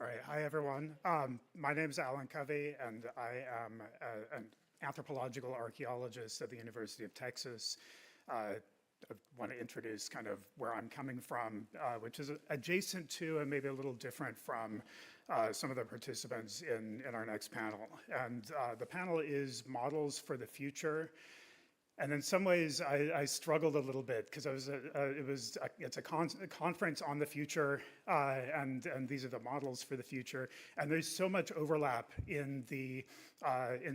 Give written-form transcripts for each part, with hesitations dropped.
All right, hi everyone. My name is Alan Covey, and I am an anthropological archaeologist at the University of Texas. I want to introduce kind of where I'm coming from, which is adjacent to and maybe a little different from some of the participants in our next panel. And the panel is Models for the Future. And in some ways, I struggled a little bit because it's a conference on the future, and these are the models for the future. And there's so much overlap in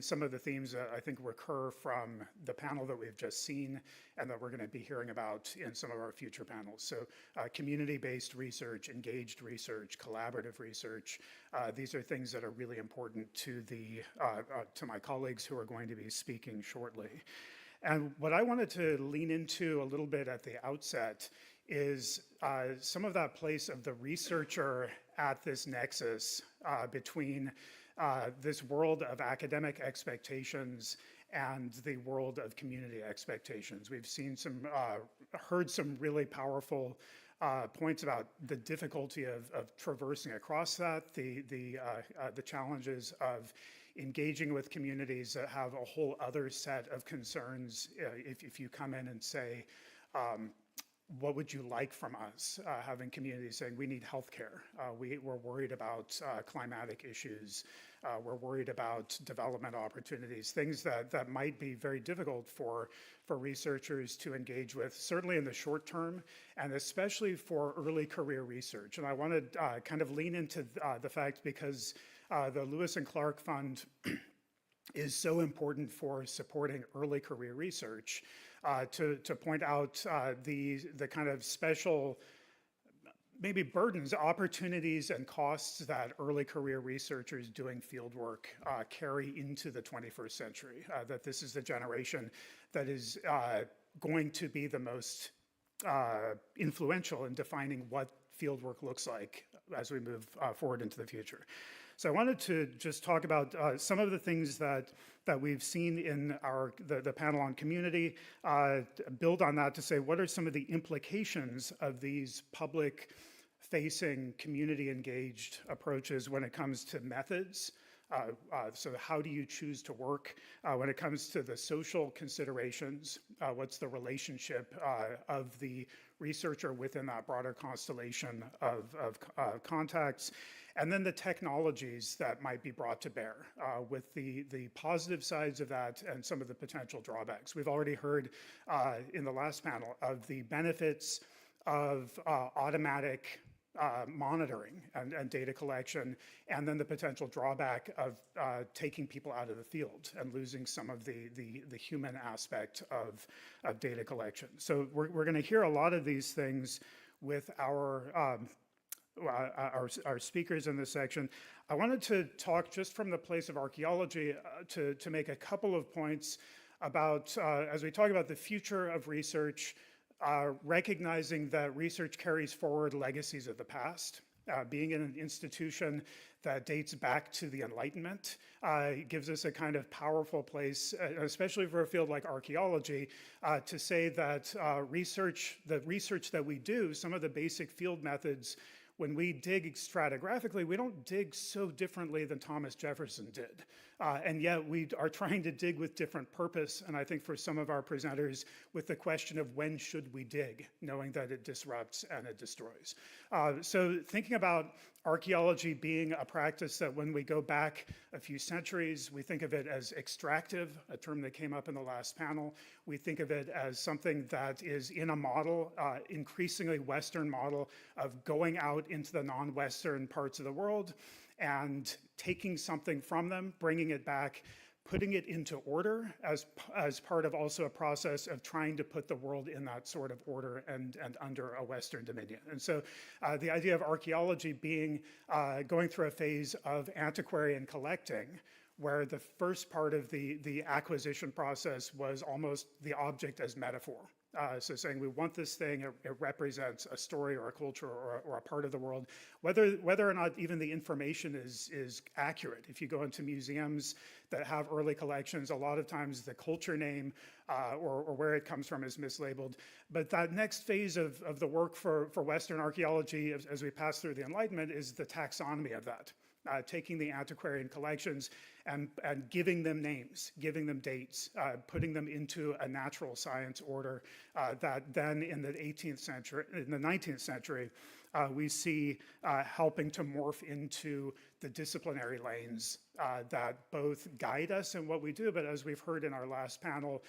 some of the themes that I think recur from the panel that we've just seen, and that we're going to be hearing about in some of our future panels. So, community-based research, engaged research, collaborative research. These are things that are really important to my colleagues who are going to be speaking shortly. And what I wanted to lean into a little bit at the outset is some of that place of the researcher at this nexus between this world of academic expectations and the world of community expectations. We've seen heard some really powerful points about the difficulty of traversing across that, the challenges of engaging with communities that have a whole other set of concerns. If you come in and say, what would you like from us? Having communities saying, we need healthcare. We're worried about climatic issues. We're worried about development opportunities, things that might be very difficult for researchers to engage with, certainly in the short term, and especially for early career research. And I want to kind of lean into the fact because the Lewis and Clark Fund is so important for supporting early career research, to point out the kind of special maybe burdens, opportunities, and costs that early career researchers doing fieldwork carry into the 21st century, that this is the generation that is going to be the most influential in defining what fieldwork looks like as we move forward into the future. So I wanted to just talk about some of the things that we've seen in the panel on community, build on that to say what are some of the implications of these public-facing, community-engaged approaches when it comes to methods. So how do you choose to work? When it comes to the social considerations, what's the relationship of the researcher within that broader constellation of contacts? And then the technologies that might be brought to bear with the positive sides of that and some of the potential drawbacks. We've already heard in the last panel of the benefits of automatic monitoring and data collection, and then the potential drawback of taking people out of the field and losing some of the human aspect of data collection. So we're going to hear a lot of these things with our speakers in this section. I wanted to talk just from the place of archaeology to make a couple of points about, as we talk about the future of research, recognizing that research carries forward legacies of the past. Being in an institution that dates back to the Enlightenment gives us a kind of powerful place, especially for a field like archaeology, to say that the research that we do, some of the basic field methods, when we dig stratigraphically, we don't dig so differently than Thomas Jefferson did. And yet we are trying to dig with different purpose. And I think for some of our presenters, with the question of when should we dig, knowing that it disrupts and it destroys. So thinking about archaeology being a practice that when we go back a few centuries, we think of it as extractive, a term that came up in the last panel. We think of it as something that is in a model, increasingly Western model of going out into the non-Western parts of the world and taking something from them, bringing it back, putting it into order as part of also a process of trying to put the world in that sort of order and under a Western dominion. And so the idea of archaeology being going through a phase of antiquarian collecting, where the first part of the acquisition process was almost the object as metaphor. So saying we want this thing, it represents a story or a culture or a part of the world, whether or not even the information is accurate. If you go into museums that have early collections, a lot of times the culture name or where it comes from is mislabeled. But that next phase of the work for Western archaeology as we pass through the Enlightenment is the taxonomy of that. Taking the antiquarian collections and giving them names, giving them dates, putting them into a natural science order that then in the 19th century, we see helping to morph into the disciplinary lanes that both guide us in what we do, but as we've heard in our last panel,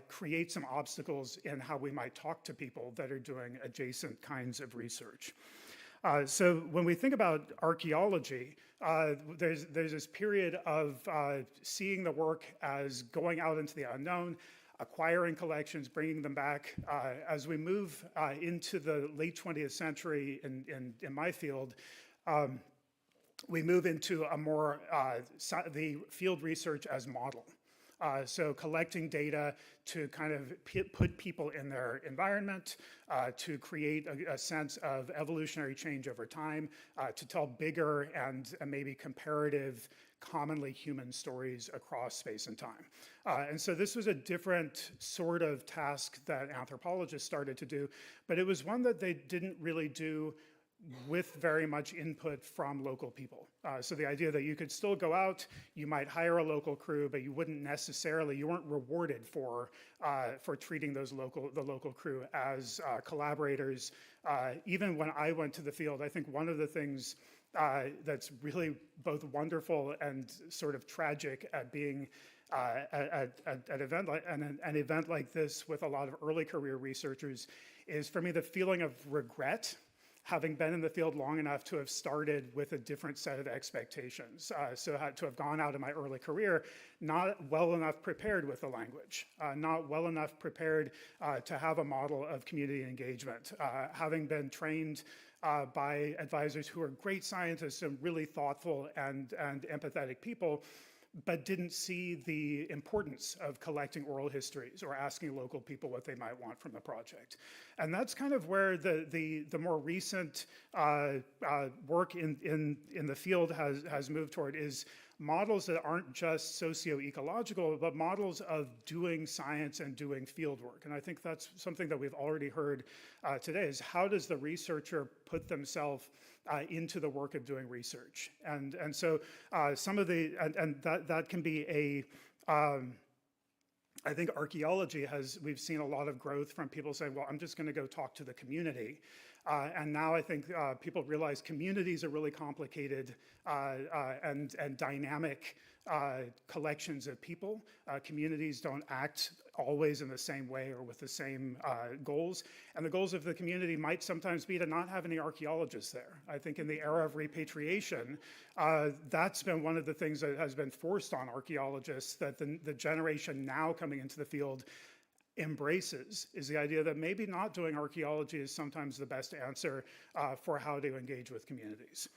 create some obstacles in how we might talk to people that are doing adjacent kinds of research. So when we think about archaeology, there's this period of seeing the work as going out into the unknown, acquiring collections, bringing them back. As we move into the late 20th century in my field, we move into a more, the field research as model. So collecting data to kind of put people in their environment, to create a sense of evolutionary change over time, to tell bigger and maybe comparative, commonly human stories across space and time. And so this was a different sort of task that anthropologists started to do, but it was one that they didn't really do with very much input from local people. So the idea that you could still go out, you might hire a local crew, but you wouldn't necessarily, you weren't rewarded for treating the local crew as collaborators. Even when I went to the field, I think one of the things that's really both wonderful and sort of tragic at being at an event like this with a lot of early career researchers is for me the feeling of regret, having been in the field long enough to have started with a different set of expectations. So to have gone out in my early career, not well enough prepared with the language, not well enough prepared to have a model of community engagement, having been trained by advisors who are great scientists and really thoughtful and empathetic people, but didn't see the importance of collecting oral histories or asking local people what they might want from the project. And that's kind of where the more recent work in the field has moved toward, is models that aren't just socio-ecological, but models of doing science and doing field work. And I think that's something that we've already heard today, is how does the researcher put themselves into the work of doing research? And so some of the, and that can be a, I think archaeology we've seen a lot of growth from people saying, well, I'm just gonna go talk to the community. And now I think people realize communities are really complicated and dynamic collections of people. Communities don't act always in the same way or with the same goals. And the goals of the community might sometimes be to not have any archaeologists there. I think in the era of repatriation, that's been one of the things that has been forced on archaeologists, that the generation now coming into the field embraces, is the idea that maybe not doing archaeology is sometimes the best answer for how to engage with communities.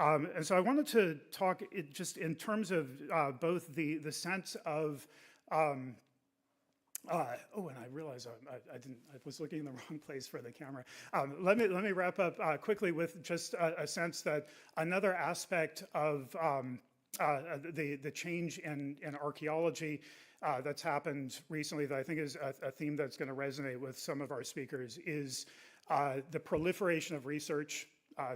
And so I wanted to talk just in terms of both the sense of, oh, and I realized I was looking in the wrong place for the camera. Let me wrap up quickly with just a sense that another aspect of the change in archaeology that's happened recently, that I think is a theme that's going to resonate with some of our speakers, is the proliferation of research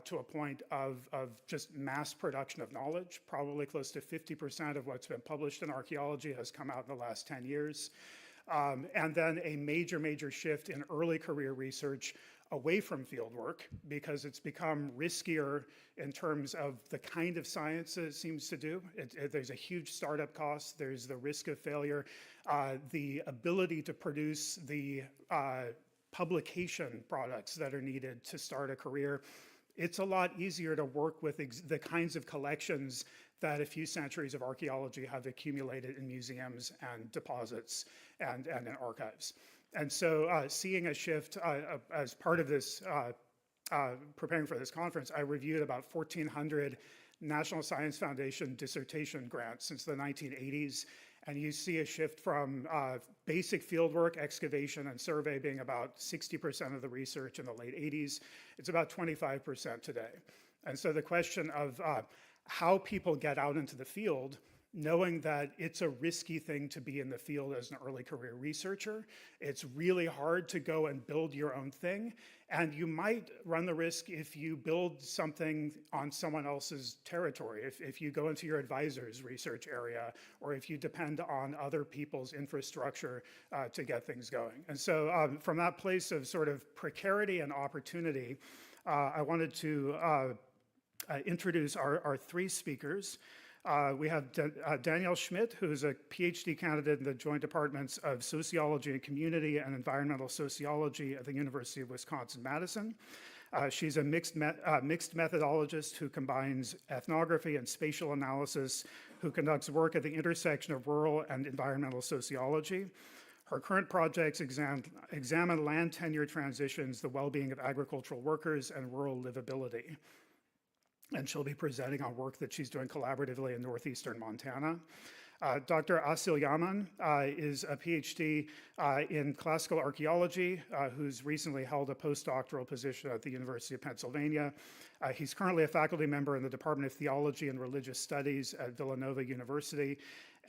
to a point of just mass production of knowledge. Probably close to 50% of what's been published in archaeology has come out in the last 10 years. And then a major shift in early career research away from fieldwork, because it's become riskier in terms of the kind of science that it seems to do. There's a huge startup cost, there's the risk of failure, the ability to produce the publication products that are needed to start a career. It's a lot easier to work with the kinds of collections that a few centuries of archaeology have accumulated in museums and deposits and in archives. And so seeing a shift as part of this, preparing for this conference, I reviewed about 1,400 National Science Foundation dissertation grants since the 1980s. And you see a shift from basic fieldwork, excavation, and survey being about 60% of the research in the late 80s. It's about 25% today. And so the question of how people get out into the field, knowing that it's a risky thing to be in the field as an early career researcher. It's really hard to go and build your own thing. And you might run the risk if you build something on someone else's territory, if you go into your advisor's research area, or if you depend on other people's infrastructure to get things going. And so from that place of sort of precarity and opportunity, I wanted to introduce our three speakers. We have Danielle Schmidt, who's a PhD candidate in the Joint Departments of Sociology and Community and Environmental Sociology at the University of Wisconsin-Madison. She's a mixed methodologist who combines ethnography and spatial analysis, who conducts work at the intersection of rural and environmental sociology. Her current projects examine land tenure transitions, the well-being of agricultural workers, and rural livability. And she'll be presenting on work that she's doing collaboratively in northeastern Montana. Dr. Asil Yaman is a PhD in classical archaeology, who's recently held a postdoctoral position at the University of Pennsylvania. He's currently a faculty member in the Department of Theology and Religious Studies at Villanova University.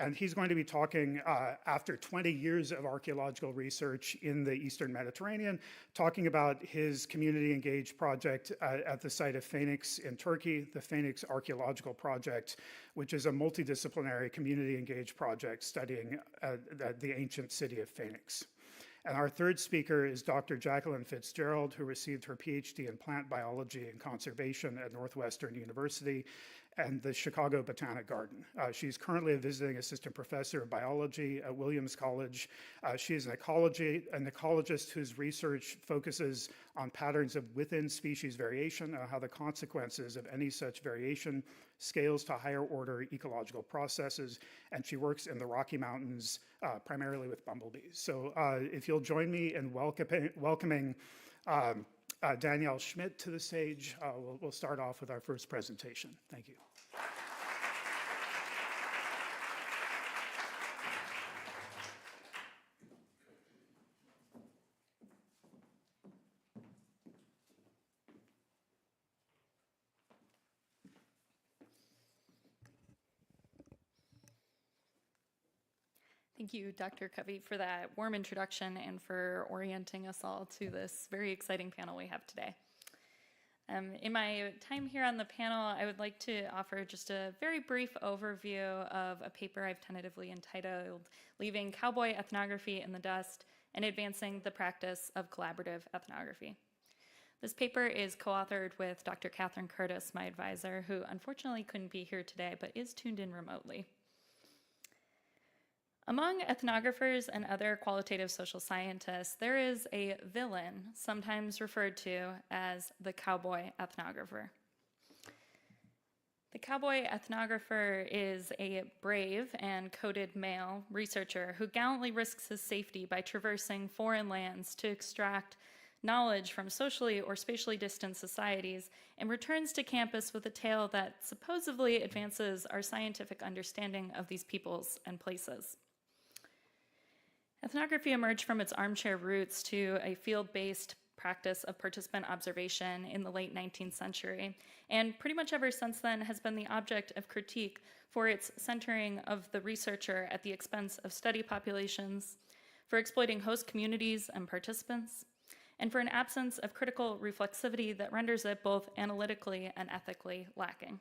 And he's going to be talking after 20 years of archaeological research in the Eastern Mediterranean, talking about his community engaged project at the site of Phoenix in Turkey, the Phoenix Archaeological Project, which is a multidisciplinary community engaged project studying the ancient city of Phoenix. And our third speaker is Dr. Jacqueline Fitzgerald, who received her PhD in plant biology and conservation at Northwestern University and the Chicago Botanic Garden. She's currently a visiting assistant professor of biology at Williams College. She's an ecologist whose research focuses on patterns of within-species variation, how the consequences of any such variation scales to higher order ecological processes, and she works in the Rocky Mountains primarily with bumblebees. So if you'll join me in welcoming Danielle Schmidt to the stage, we'll start off with our first presentation. Thank you. Thank you, Dr. Covey, for that warm introduction and for orienting us all to this very exciting panel we have today. In my time here on the panel, I would like to offer just a very brief overview of a paper I've tentatively entitled Leaving Cowboy Ethnography in the Dust and Advancing the Practice of Collaborative Ethnography. This paper is co-authored with Dr. Catherine Curtis, my advisor, who unfortunately couldn't be here today, but is tuned in remotely. Among ethnographers and other qualitative social scientists, there is a villain, sometimes referred to as the cowboy ethnographer. The cowboy ethnographer is a brave and coded male researcher who gallantly risks his safety by traversing foreign lands to extract knowledge from socially or spatially distant societies and returns to campus with a tale that supposedly advances our scientific understanding of these peoples and places. Ethnography emerged from its armchair roots to a field-based practice of participant observation in the late 19th century, and pretty much ever since then has been the object of critique for its centering of the researcher at the expense of study populations, for exploiting host communities and participants, and for an absence of critical reflexivity that renders it both analytically and ethically lacking.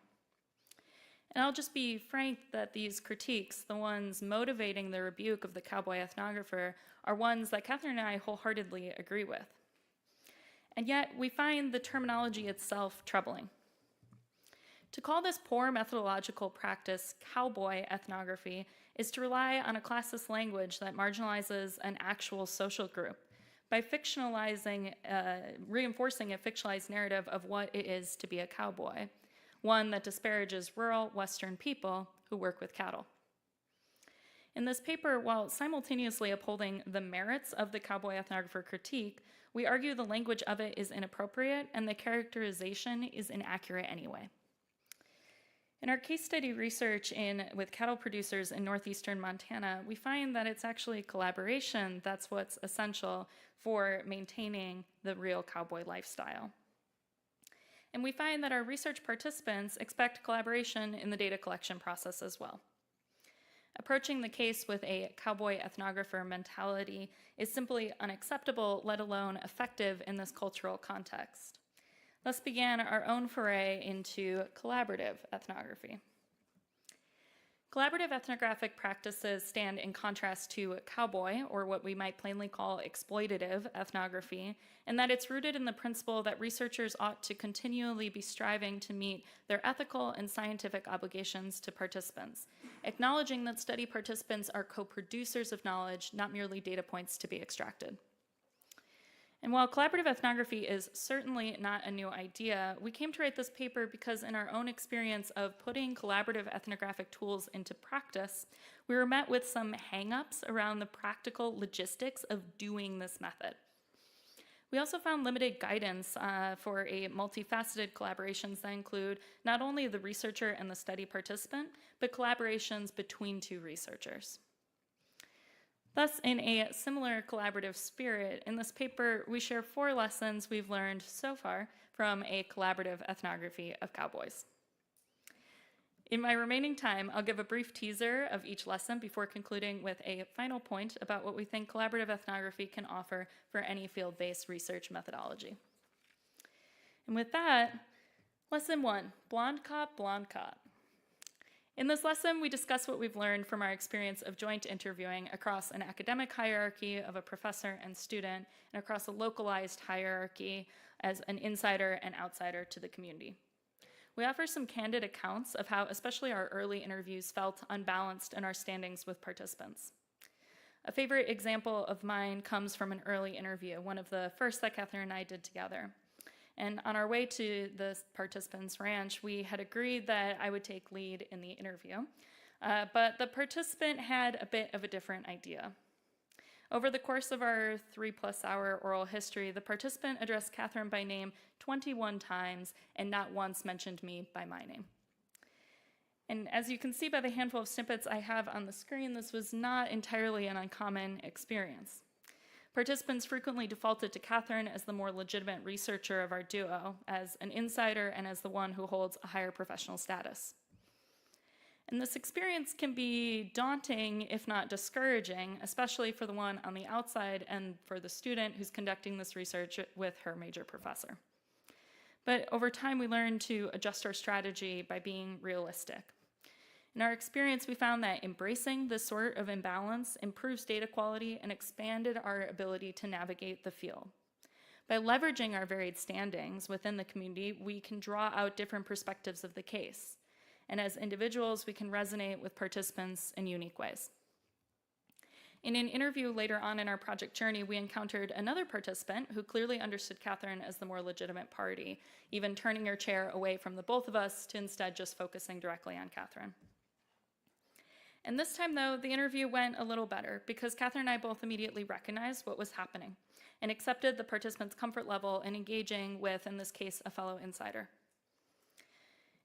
And I'll just be frank that these critiques, the ones motivating the rebuke of the cowboy ethnographer, are ones that Catherine and I wholeheartedly agree with. And yet, we find the terminology itself troubling. To call this poor methodological practice cowboy ethnography is to rely on a classist language that marginalizes an actual social group by fictionalizing, reinforcing a fictionalized narrative of what it is to be a cowboy, one that disparages rural Western people who work with cattle. In this paper, while simultaneously upholding the merits of the cowboy ethnographer critique, we argue the language of it is inappropriate and the characterization is inaccurate anyway. In our case study research with cattle producers in northeastern Montana, we find that it's actually collaboration that's what's essential for maintaining the real cowboy lifestyle. And we find that our research participants expect collaboration in the data collection process as well. Approaching the case with a cowboy ethnographer mentality is simply unacceptable, let alone effective in this cultural context. Thus began our own foray into collaborative ethnography. Collaborative ethnographic practices stand in contrast to cowboy, or what we might plainly call exploitative ethnography, in that it's rooted in the principle that researchers ought to continually be striving to meet their ethical and scientific obligations to participants, acknowledging that study participants are co-producers of knowledge, not merely data points to be extracted. And while collaborative ethnography is certainly not a new idea, we came to write this paper because in our own experience of putting collaborative ethnographic tools into practice, we were met with some hang-ups around the practical logistics of doing this method. We also found limited guidance for a multifaceted collaborations that include not only the researcher and the study participant, but collaborations between two researchers. Thus, in a similar collaborative spirit, in this paper, we share 4 lessons we've learned so far from a collaborative ethnography of cowboys. In my remaining time, I'll give a brief teaser of each lesson before concluding with a final point about what we think collaborative ethnography can offer for any field-based research methodology. And with that, lesson 1, blonde cop, blonde cop. In this lesson, we discuss what we've learned from our experience of joint interviewing across an academic hierarchy of a professor and student, and across a localized hierarchy as an insider and outsider to the community. We offer some candid accounts of how especially our early interviews felt unbalanced in our standings with participants. A favorite example of mine comes from an early interview, one of the first that Catherine and I did together. And on our way to the participants' ranch, we had agreed that I would take lead in the interview, but the participant had a bit of a different idea. Over the course of our 3+ hour oral history, the participant addressed Catherine by name 21 times and not once mentioned me by my name. And as you can see by the handful of snippets I have on the screen, this was not entirely an uncommon experience. Participants frequently defaulted to Catherine as the more legitimate researcher of our duo, as an insider and as the one who holds a higher professional status. And this experience can be daunting, if not discouraging, especially for the one on the outside and for the student who's conducting this research with her major professor. But over time, we learned to adjust our strategy by being realistic. In our experience, we found that embracing this sort of imbalance improves data quality and expanded our ability to navigate the field. By leveraging our varied standings within the community, we can draw out different perspectives of the case. And as individuals, we can resonate with participants in unique ways. In an interview later on in our project journey, we encountered another participant who clearly understood Catherine as the more legitimate party, even turning her chair away from the both of us to instead just focusing directly on Catherine. And this time, though, the interview went a little better because Catherine and I both immediately recognized what was happening and accepted the participant's comfort level in engaging with, in this case, a fellow insider.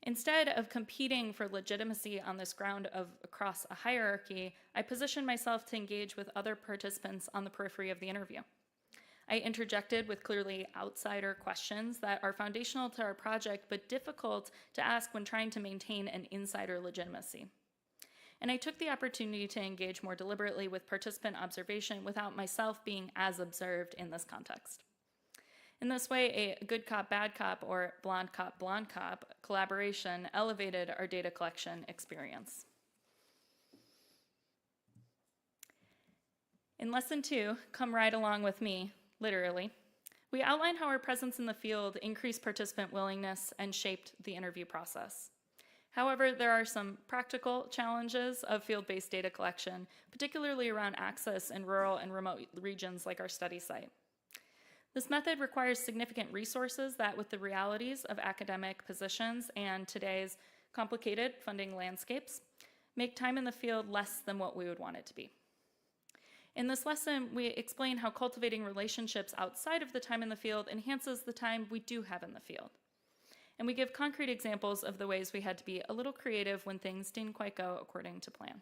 Instead of competing for legitimacy on this ground of across a hierarchy, I positioned myself to engage with other participants on the periphery of the interview. I interjected with clearly outsider questions that are foundational to our project but difficult to ask when trying to maintain an insider legitimacy. And I took the opportunity to engage more deliberately with participant observation without myself being as observed in this context. In this way, a good cop, bad cop, or blonde cop collaboration elevated our data collection experience. In lesson 2, come ride along with me, literally, we outline how our presence in the field increased participant willingness and shaped the interview process. However, there are some practical challenges of field-based data collection, particularly around access in rural and remote regions like our study site. This method requires significant resources that, with the realities of academic positions and today's complicated funding landscapes, make time in the field less than what we would want it to be. In this lesson, we explain how cultivating relationships outside of the time in the field enhances the time we do have in the field. And we give concrete examples of the ways we had to be a little creative when things didn't quite go according to plan.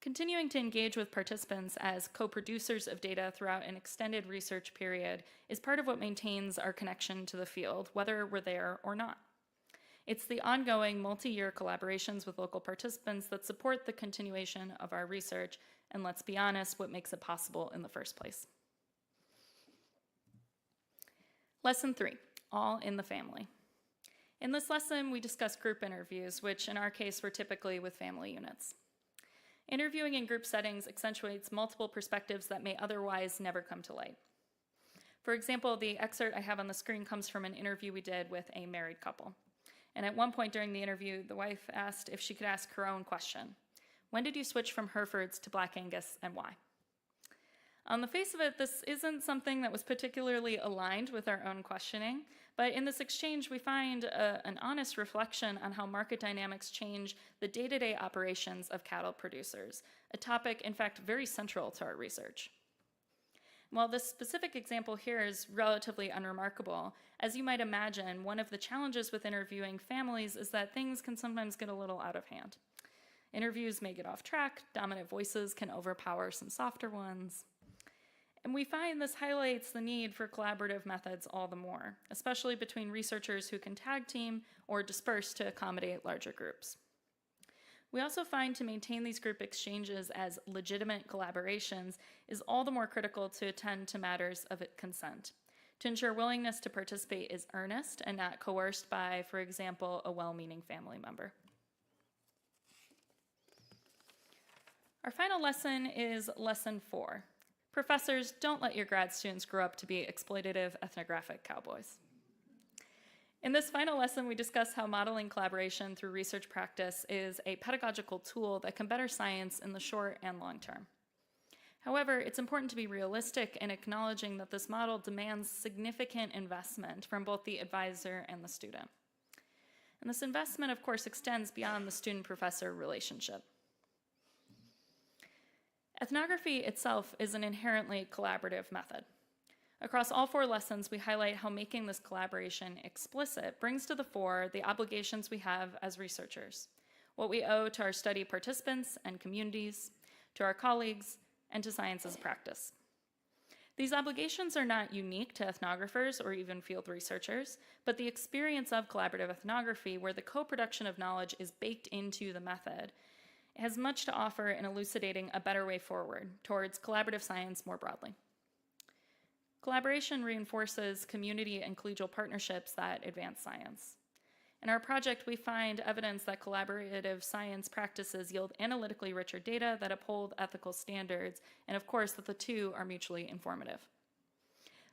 Continuing to engage with participants as co-producers of data throughout an extended research period is part of what maintains our connection to the field, whether we're there or not. It's the ongoing multi-year collaborations with local participants that support the continuation of our research, and let's be honest, what makes it possible in the first place. Lesson 3, all in the family. In this lesson, we discuss group interviews, which in our case were typically with family units. Interviewing in group settings accentuates multiple perspectives that may otherwise never come to light. For example, the excerpt I have on the screen comes from an interview we did with a married couple. And at one point during the interview, the wife asked if she could ask her own question. When did you switch from Herefords to Black Angus, and why? On the face of it, this isn't something that was particularly aligned with our own questioning, but in this exchange, we find an honest reflection on how market dynamics change the day-to-day operations of cattle producers, a topic, in fact, very central to our research. While this specific example here is relatively unremarkable, as you might imagine, one of the challenges with interviewing families is that things can sometimes get a little out of hand. Interviews may get off track, dominant voices can overpower some softer ones. And we find this highlights the need for collaborative methods all the more, especially between researchers who can tag team or disperse to accommodate larger groups. We also find to maintain these group exchanges as legitimate collaborations is all the more critical to attend to matters of consent, to ensure willingness to participate is earnest and not coerced by, for example, a well-meaning family member. Our final lesson is lesson 4. Professors, don't let your grad students grow up to be exploitative ethnographic cowboys. In this final lesson, we discuss how modeling collaboration through research practice is a pedagogical tool that can better science in the short and long term. However, it's important to be realistic in acknowledging that this model demands significant investment from both the advisor and the student. And this investment, of course, extends beyond the student-professor relationship. Ethnography itself is an inherently collaborative method. Across all 4 lessons, we highlight how making this collaboration explicit brings to the fore the obligations we have as researchers, what we owe to our study participants and communities, to our colleagues, and to science as a practice. These obligations are not unique to ethnographers or even field researchers, but the experience of collaborative ethnography, where the co-production of knowledge is baked into the method, has much to offer in elucidating a better way forward towards collaborative science more broadly. Collaboration reinforces community and collegial partnerships that advance science. In our project, we find evidence that collaborative science practices yield analytically richer data that uphold ethical standards, and of course that the two are mutually informative.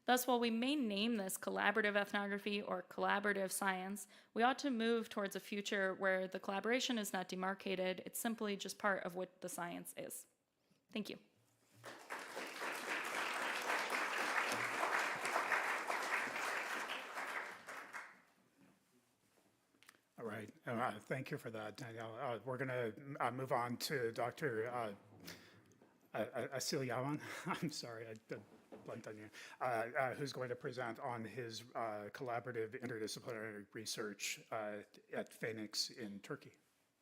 Thus, while we may name this collaborative ethnography or collaborative science, we ought to move towards a future where the collaboration is not demarcated, it's simply just part of what the science is. Thank you. All right, thank you for that, Danielle. We're going to move on to Dr. Asil Yaman. I'm sorry, I blanked on you. Who's going to present on his collaborative interdisciplinary research at Phoenix in Turkey.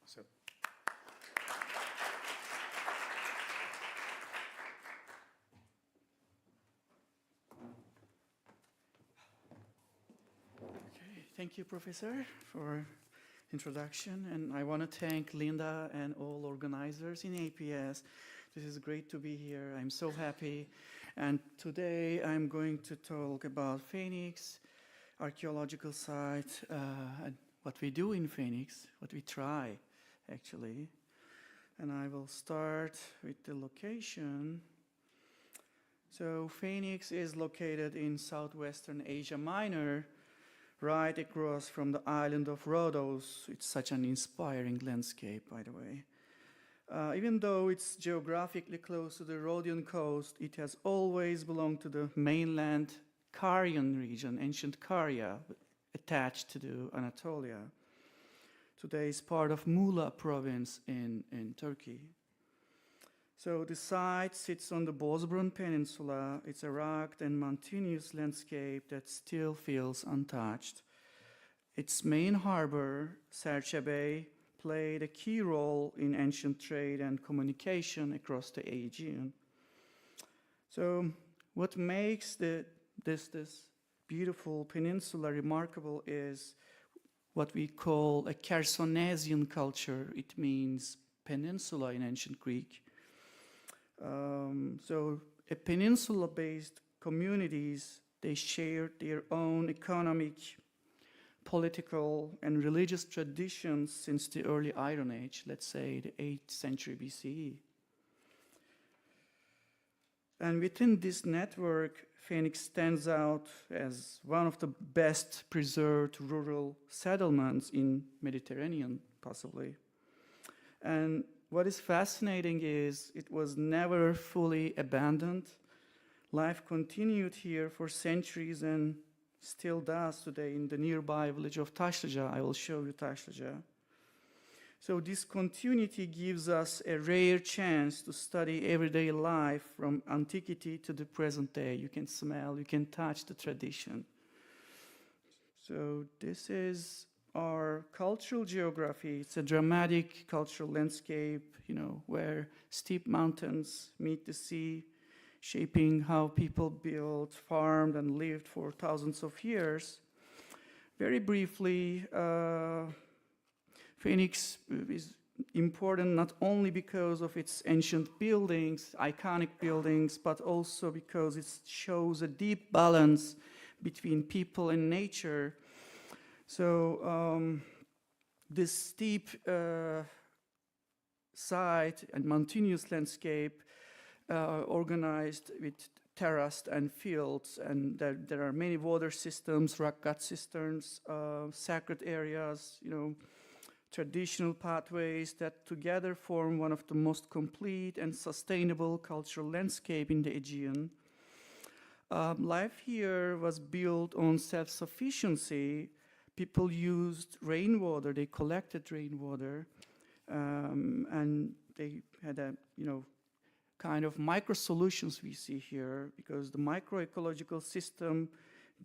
So. Okay, thank you, Professor, for introduction, and I want to thank Linda and all organizers in APS. This is great to be here. I'm so happy. And today I'm going to talk about Phoenix, archaeological site, and what we do in Phoenix, what we try, actually. And I will start with the location. So Phoenix is located in southwestern Asia Minor, right across from the island of Rhodos. It's such an inspiring landscape, by the way. Even though it's geographically close to the Rhodian coast, it has always belonged to the mainland Carian region, ancient Caria, attached to the Anatolia. Today it's part of Muğla province in Turkey. So the site sits on the Bozburun Peninsula. It's a rugged and mountainous landscape that still feels untouched. its main harbor, Serçe Bay, played a key role in ancient trade and communication across the Aegean. So what makes this beautiful peninsula remarkable is what we call a Chersonesian culture. It means peninsula in ancient Greek. So a peninsula-based communities, they shared their own economic, political, and religious traditions since the early Iron Age, let's say the 8th century BCE. And within this network, Phoenix stands out as one of the best preserved rural settlements in Mediterranean, possibly. And what is fascinating is it was never fully abandoned. Life continued here for centuries and still does today in the nearby village of Taşlıca. I will show you Taşlıca. So this continuity gives us a rare chance to study everyday life from antiquity to the present day. You can smell, you can touch the tradition. So this is our cultural geography. It's a dramatic cultural landscape, where steep mountains meet the sea, shaping how people built, farmed, and lived for thousands of years. Very briefly, Phoenix is important not only because of its ancient buildings, iconic buildings, but also because it shows a deep balance between people and nature. So this steep side and mountainous landscape organized with terraced and fields, and there are many water systems, rock cut cisterns, sacred areas, traditional pathways that together form one of the most complete and sustainable cultural landscape in the Aegean. Life here was built on self-sufficiency. People used rainwater, they collected rainwater, and they had a, kind of micro solutions we see here, because the microecological system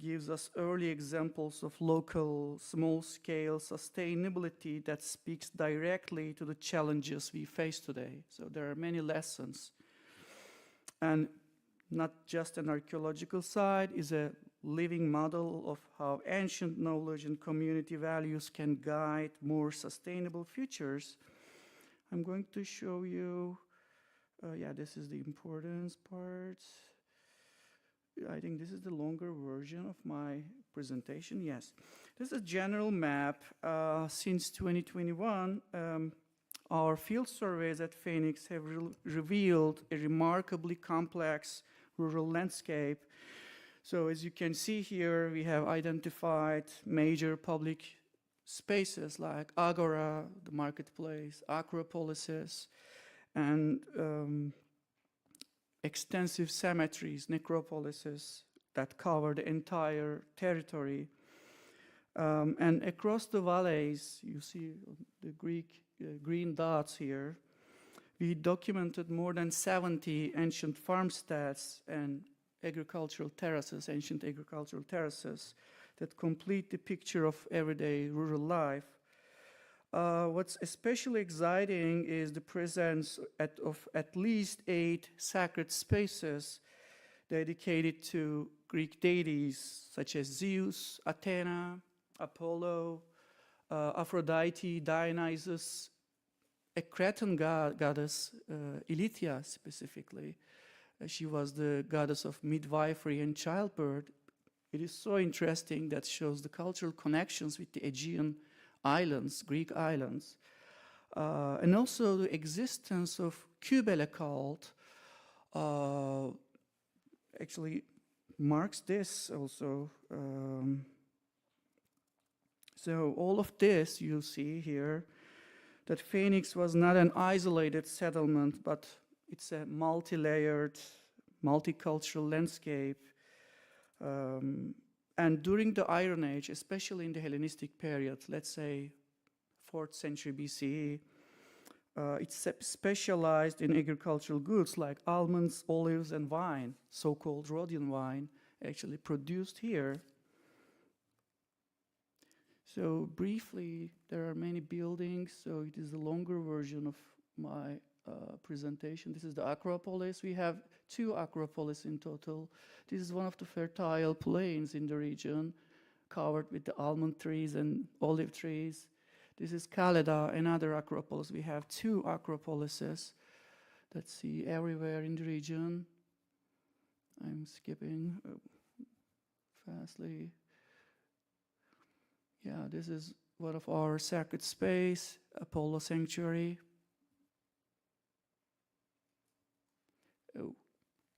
gives us early examples of local, small-scale sustainability that speaks directly to the challenges we face today. So there are many lessons. And not just an archaeological site, is a living model of how ancient knowledge and community values can guide more sustainable futures. I'm going to show you, this is the importance part. I think this is the longer version of my presentation. Yes, this is a general map. Since 2021, our field surveys at Phoenix have revealed a remarkably complex rural landscape. So as you can see here, we have identified major public spaces like Agora, the marketplace, acropolises, and extensive cemeteries, necropolises that cover the entire territory. And across the valleys, you see the green dots here, we documented more than 70 ancient farmsteads and agricultural terraces, ancient agricultural terraces that complete the picture of everyday rural life. What's especially exciting is the presence of at least 8 sacred spaces dedicated to Greek deities such as Zeus, Athena, Apollo, Aphrodite, Dionysus, a Cretan goddess, Ilithia specifically. She was the goddess of midwifery and childbirth. It is so interesting that shows the cultural connections with the Aegean islands, Greek islands, and also the existence of Kybele cult actually marks this also. So all of this you see here, that Phoenix was not an isolated settlement, but it's a multi-layered, multicultural landscape. And during the Iron Age, especially in the Hellenistic period, let's say 4th century BCE, it's specialized in agricultural goods like almonds, olives, and wine, so-called Rhodian wine, actually produced here. So briefly, there are many buildings, so it is a longer version of my presentation. This is the Acropolis. We have 2 Acropolis in total. This is one of the fertile plains in the region, covered with the almond trees and olive trees. This is Kaleda, another Acropolis. We have 2 Acropolises that see everywhere in the region. I'm skipping fastly. Yeah, this is one of our sacred space, Apollo Sanctuary.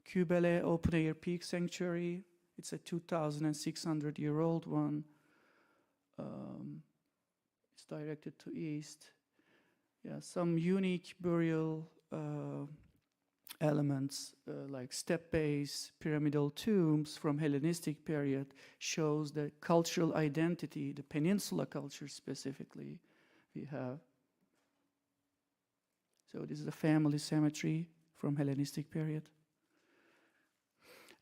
Kübele Open Air Peak Sanctuary. It's a 2,600-year-old one. It's directed to east. Yeah, some unique burial elements like step base, pyramidal tombs from Hellenistic period shows the cultural identity, the peninsula culture specifically we have. So this is a family cemetery from Hellenistic period.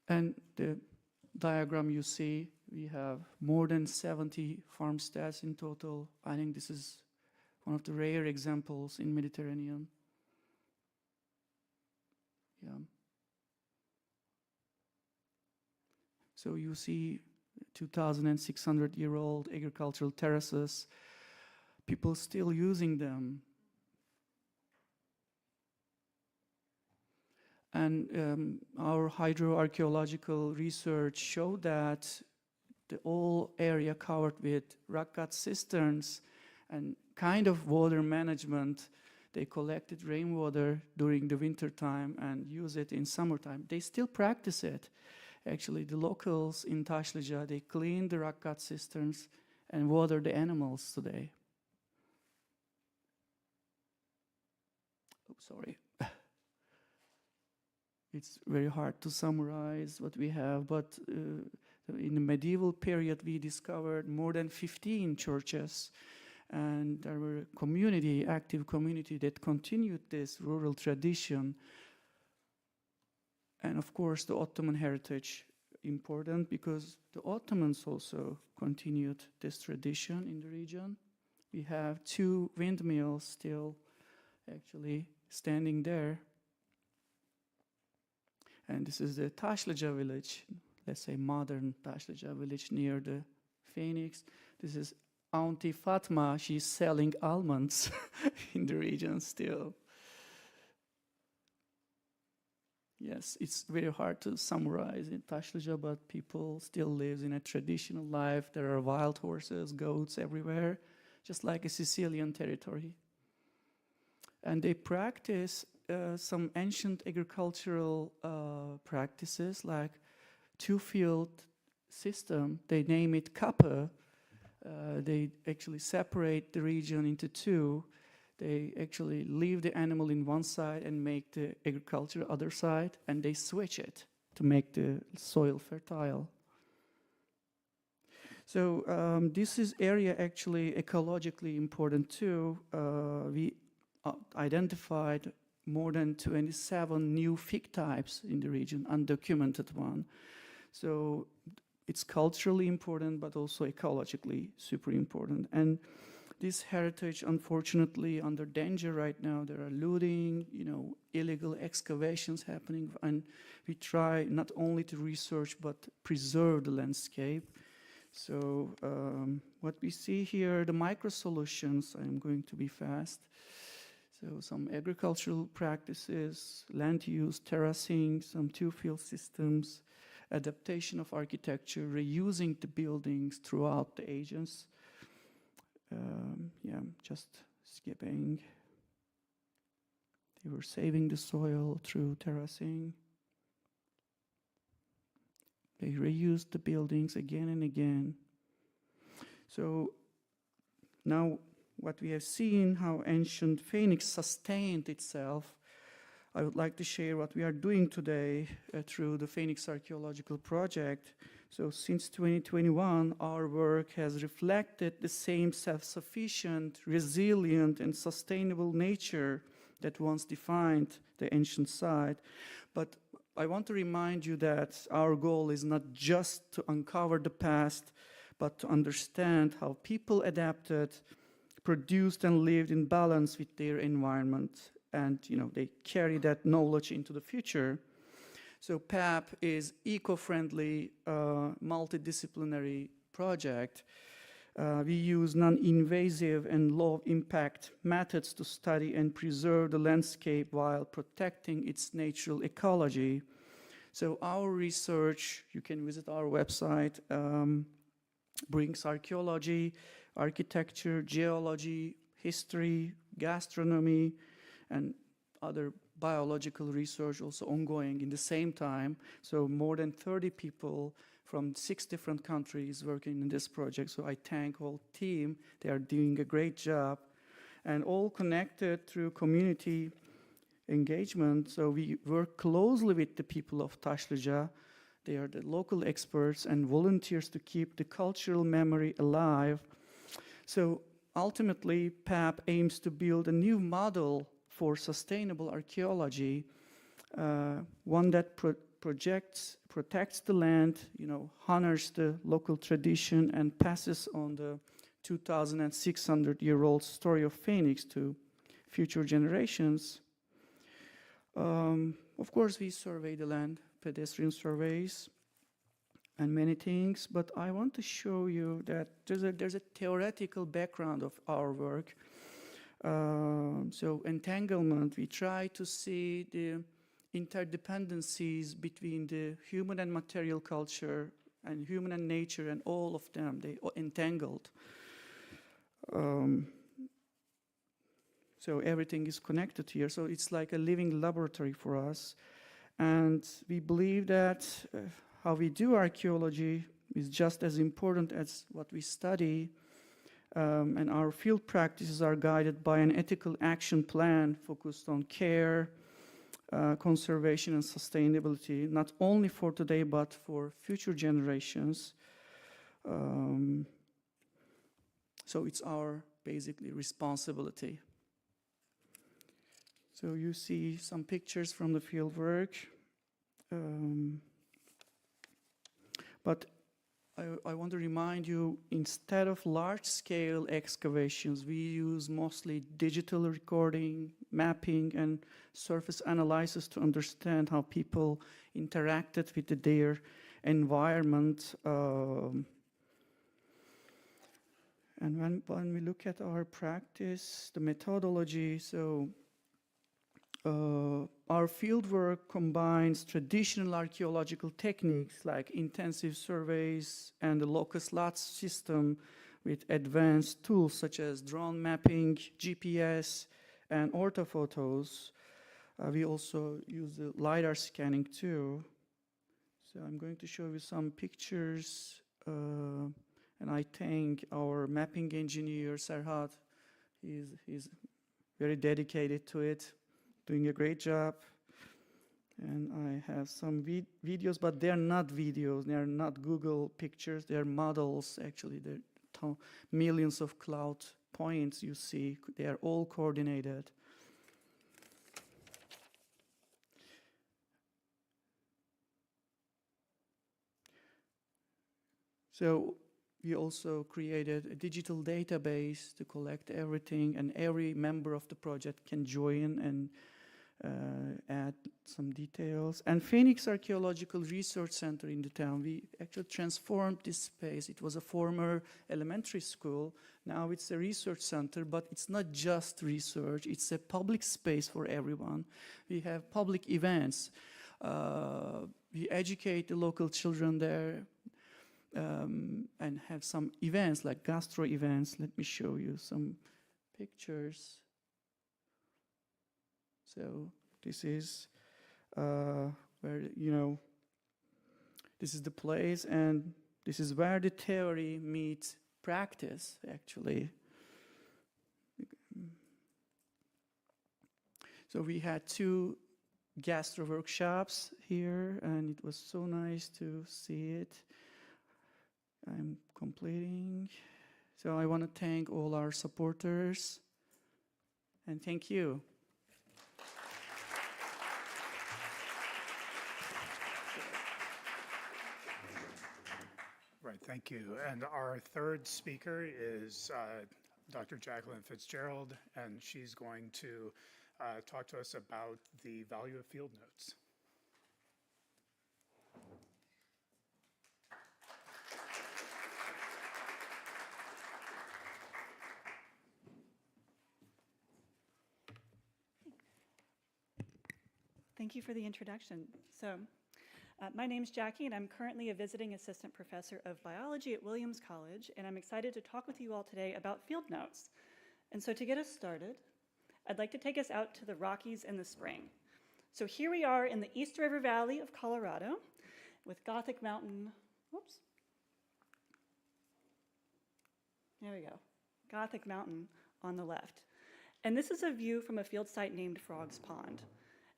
And the diagram you see, we have more than 70 farmsteads in total. I think this is one of the rare examples in Mediterranean. Yeah. So you see 2,600-year-old agricultural terraces, people still using them. And our hydroarchaeological research showed that the whole area covered with rock-cut cisterns and kind of water management. They collected rainwater during the winter time and use it in summertime. They still practice it. Actually, the locals in Taşlıca, they clean the rock-cut cisterns and water the animals today. Oh, sorry. It's very hard to summarize what we have, but in the medieval period, we discovered more than 15 churches, and there were a active community that continued this rural tradition. And of course, the Ottoman heritage, important because the Ottomans also continued this tradition in the region. We have 2 windmills still actually standing there. And this is the Taşlıca village, let's say modern Taşlıca village near the Phoenix. This is Auntie Fatma, she's selling almonds in the region still. Yes, it's very hard to summarize in Taşlıca, but people still live in a traditional life. There are wild horses, goats everywhere, just like a Sicilian territory. And they practice some ancient agricultural practices like 2-field system. They name it kapı. They actually separate the region into 2. They actually leave the animal in one side and make the agriculture other side, and they switch it to make the soil fertile. So this is area actually ecologically important too. We identified more than 27 new fig types in the region, undocumented one. So it's culturally important, but also ecologically super important. And this heritage, unfortunately, under danger right now. There are looting, illegal excavations happening, and we try not only to research, but preserve the landscape. So what we see here, the micro-solutions, I'm going to be fast. So some agricultural practices, land use, terracing, some 2-field systems, adaptation of architecture, reusing the buildings throughout the ages. Just skipping. They were saving the soil through terracing. They reused the buildings again and again. So now what we have seen, how ancient Phoenix sustained itself, I would like to share what we are doing today through the Phoenix Archaeological Project. So since 2021, our work has reflected the same self-sufficient, resilient, and sustainable nature that once defined the ancient site. But I want to remind you that our goal is not just to uncover the past, but to understand how people adapted, produced and lived in balance with their environment, and they carry that knowledge into the future. So PAP is eco-friendly, multidisciplinary project. We use non-invasive and low-impact methods to study and preserve the landscape while protecting its natural ecology. So our research, you can visit our website, brings archaeology, architecture, geology, history, gastronomy, and other biological research also ongoing in the same time. So more than 30 people from 6 different countries working in this project. So I thank whole team. They are doing a great job, and all connected through community engagement. So we work closely with the people of Taşlıca. They are the local experts and volunteers to keep the cultural memory alive. So ultimately, PAP aims to build a new model for sustainable archaeology, one that protects the land, honors the local tradition, and passes on the 2,600-year-old story of Phoenix to future generations. Of course, we survey the land, pedestrian surveys, and many things, but I want to show you that there's a theoretical background of our work. So entanglement, we try to see the interdependencies between the human and material culture and human and nature, and all of them, they are entangled. So everything is connected here. So it's like a living laboratory for us. And we believe that how we do archaeology is just as important as what we study. And our field practices are guided by an ethical action plan focused on care, conservation, and sustainability, not only for today, but for future generations. So it's our, basically, responsibility. So you see some pictures from the field work. But I want to remind you, instead of large-scale excavations, we use mostly digital recording, mapping, and surface analysis to understand how people interacted with their environment. And when we look at our practice, the methodology, so our fieldwork combines traditional archaeological techniques like intensive surveys and the locus lot system with advanced tools such as drone mapping, GPS, and orthophotos. We also use the LiDAR scanning too. So I'm going to show you some pictures, and I thank our mapping engineer, Serhat. He's very dedicated to it, doing a great job. And I have some videos, but they're not videos. They're not Google pictures. They're models, actually. They're millions of cloud points you see. They are all coordinated. So we also created a digital database to collect everything, and every member of the project can join and add some details. And Phoenix Archaeological Research Center in the town, we actually transformed this space. It was a former elementary school. Now it's a research center, but it's not just research. It's a public space for everyone. We have public events. We educate the local children there, and have some events like gastro events. Let me show you some pictures. So this is where, this is the place, and this is where the theory meets practice, actually. So we had 2 gastro workshops here, and it was so nice to see it. I'm completing. So I want to thank all our supporters, and thank you. Right. right, thank you. And our third speaker is Dr. Jacqueline Fitzgerald, and she's going to talk to us about the value of field notes. Thank you for the introduction. My name's Jackie, and I'm currently a visiting assistant professor of biology at Williams College, and I'm excited to talk with you all today about field notes. And so to get us started, I'd like to take us out to the Rockies in the spring. So here we are in the East River Valley of Colorado with Gothic Mountain, whoops. There we go, Gothic Mountain on the left. And this is a view from a field site named Frog's Pond.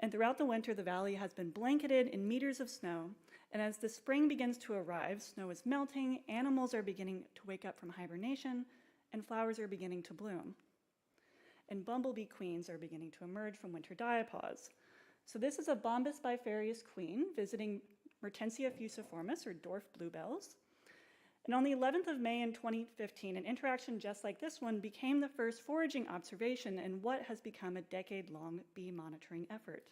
And throughout the winter, the valley has been blanketed in meters of snow. And as the spring begins to arrive, snow is melting, animals are beginning to wake up from hibernation, and flowers are beginning to bloom. And bumblebee queens are beginning to emerge from winter diapause. So this is a Bombus bifarius queen visiting Mertensia fusiformis, or dwarf bluebells. And on the 11th of May in 2015, an interaction just like this one became the first foraging observation in what has become a decade-long bee monitoring effort.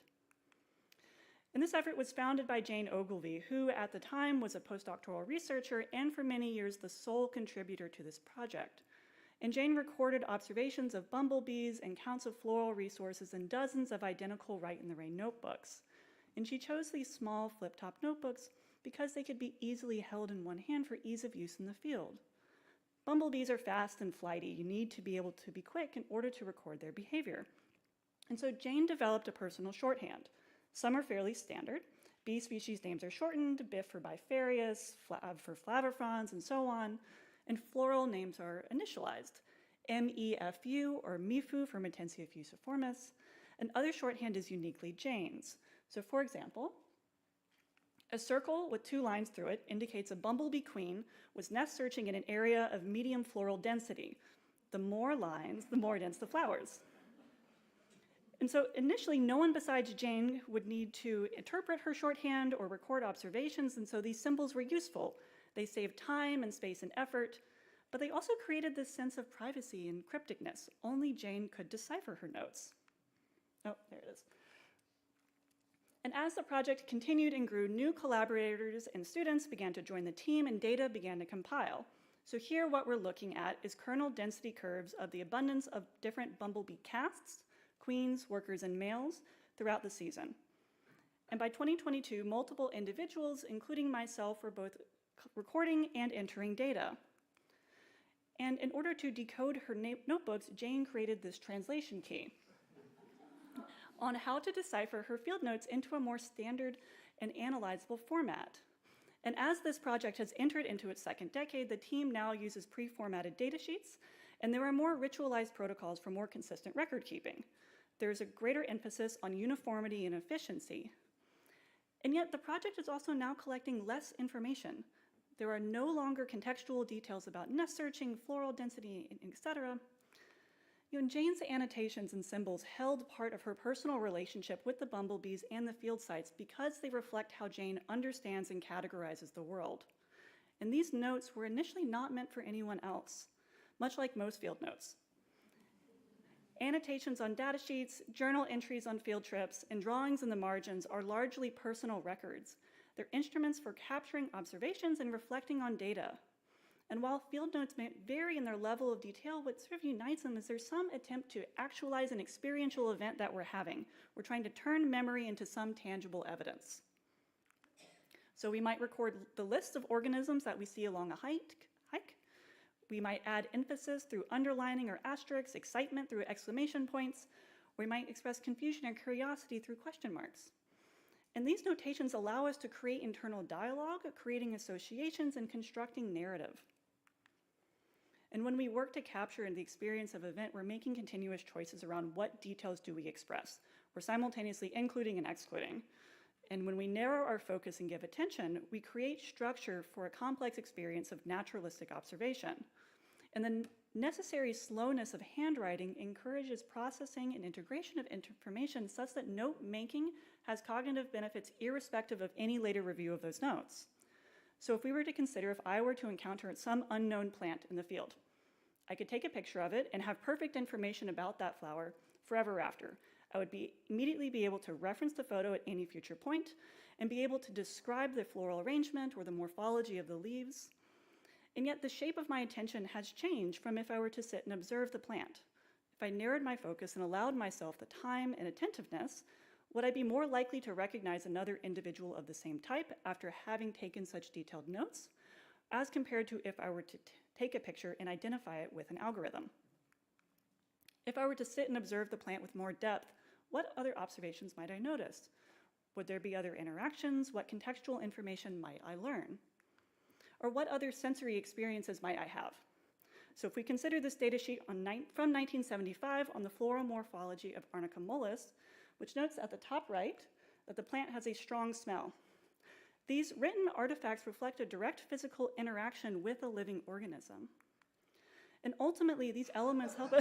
And this effort was founded by Jane Ogilvy, who at the time was a postdoctoral researcher and for many years the sole contributor to this project. And Jane recorded observations of bumblebees and counts of floral resources in dozens of identical Write in the Rain notebooks. And she chose these small flip-top notebooks because they could be easily held in one hand for ease of use in the field. Bumblebees are fast and flighty. You need to be able to be quick in order to record their behavior. And so Jane developed a personal shorthand. Some are fairly standard. Bee species names are shortened, Biff for bifarius, Flav for flavifrons, and so on. And floral names are initialized, MEFU or MIFU for Mertensia fusiformis. And other shorthand is uniquely Jane's. So for example, a circle with 2 lines through it indicates a bumblebee queen was nest searching in an area of medium floral density. The more lines, the more dense the flowers. And so initially, no one besides Jane would need to interpret her shorthand or record observations, and so these symbols were useful. They saved time and space and effort, but they also created this sense of privacy and crypticness. Only Jane could decipher her notes. Oh, there it is. And as the project continued and grew, new collaborators and students began to join the team and data began to compile. So here what we're looking at is kernel density curves of the abundance of different bumblebee casts, queens, workers, and males throughout the season. And by 2022, multiple individuals, including myself, were both recording and entering data. And in order to decode her notebooks, Jane created this translation key on how to decipher her field notes into a more standard and analyzable format. And as this project has entered into its second decade, the team now uses pre-formatted data sheets, and there are more ritualized protocols for more consistent record keeping. There's a greater emphasis on uniformity and efficiency. And yet the project is also now collecting less information. There are no longer contextual details about nest searching, floral density, etc. Jane's annotations and symbols held part of her personal relationship with the bumblebees and the field sites because they reflect how Jane understands and categorizes the world. And these notes were initially not meant for anyone else, much like most field notes. Annotations on data sheets, journal entries on field trips, and drawings in the margins are largely personal records. They're instruments for capturing observations and reflecting on data. And while field notes may vary in their level of detail, what sort of unites them is there's some attempt to actualize an experiential event that we're having. We're trying to turn memory into some tangible evidence. So we might record the list of organisms that we see along a hike. We might add emphasis through underlining or asterisks, excitement through exclamation points. We might express confusion or curiosity through question marks. And these notations allow us to create internal dialogue, creating associations and constructing narrative. And when we work to capture the experience of an event, we're making continuous choices around what details do we express. We're simultaneously including and excluding. And when we narrow our focus and give attention, we create structure for a complex experience of naturalistic observation. And the necessary slowness of handwriting encourages processing and integration of information such that note making has cognitive benefits irrespective of any later review of those notes. So if we were to consider if I were to encounter some unknown plant in the field, I could take a picture of it and have perfect information about that flower forever after. I would immediately be able to reference the photo at any future point and be able to describe the floral arrangement or the morphology of the leaves. And yet the shape of my attention has changed from if I were to sit and observe the plant. If I narrowed my focus and allowed myself the time and attentiveness, would I be more likely to recognize another individual of the same type after having taken such detailed notes, as compared to if I were to take a picture and identify it with an algorithm? If I were to sit and observe the plant with more depth, what other observations might I notice? Would there be other interactions? What contextual information might I learn? Or what other sensory experiences might I have? So if we consider this data sheet from 1975 on the floral morphology of Arnica mollis, which notes at the top right that the plant has a strong smell. These written artifacts reflect a direct physical interaction with a living organism. And ultimately, these elements help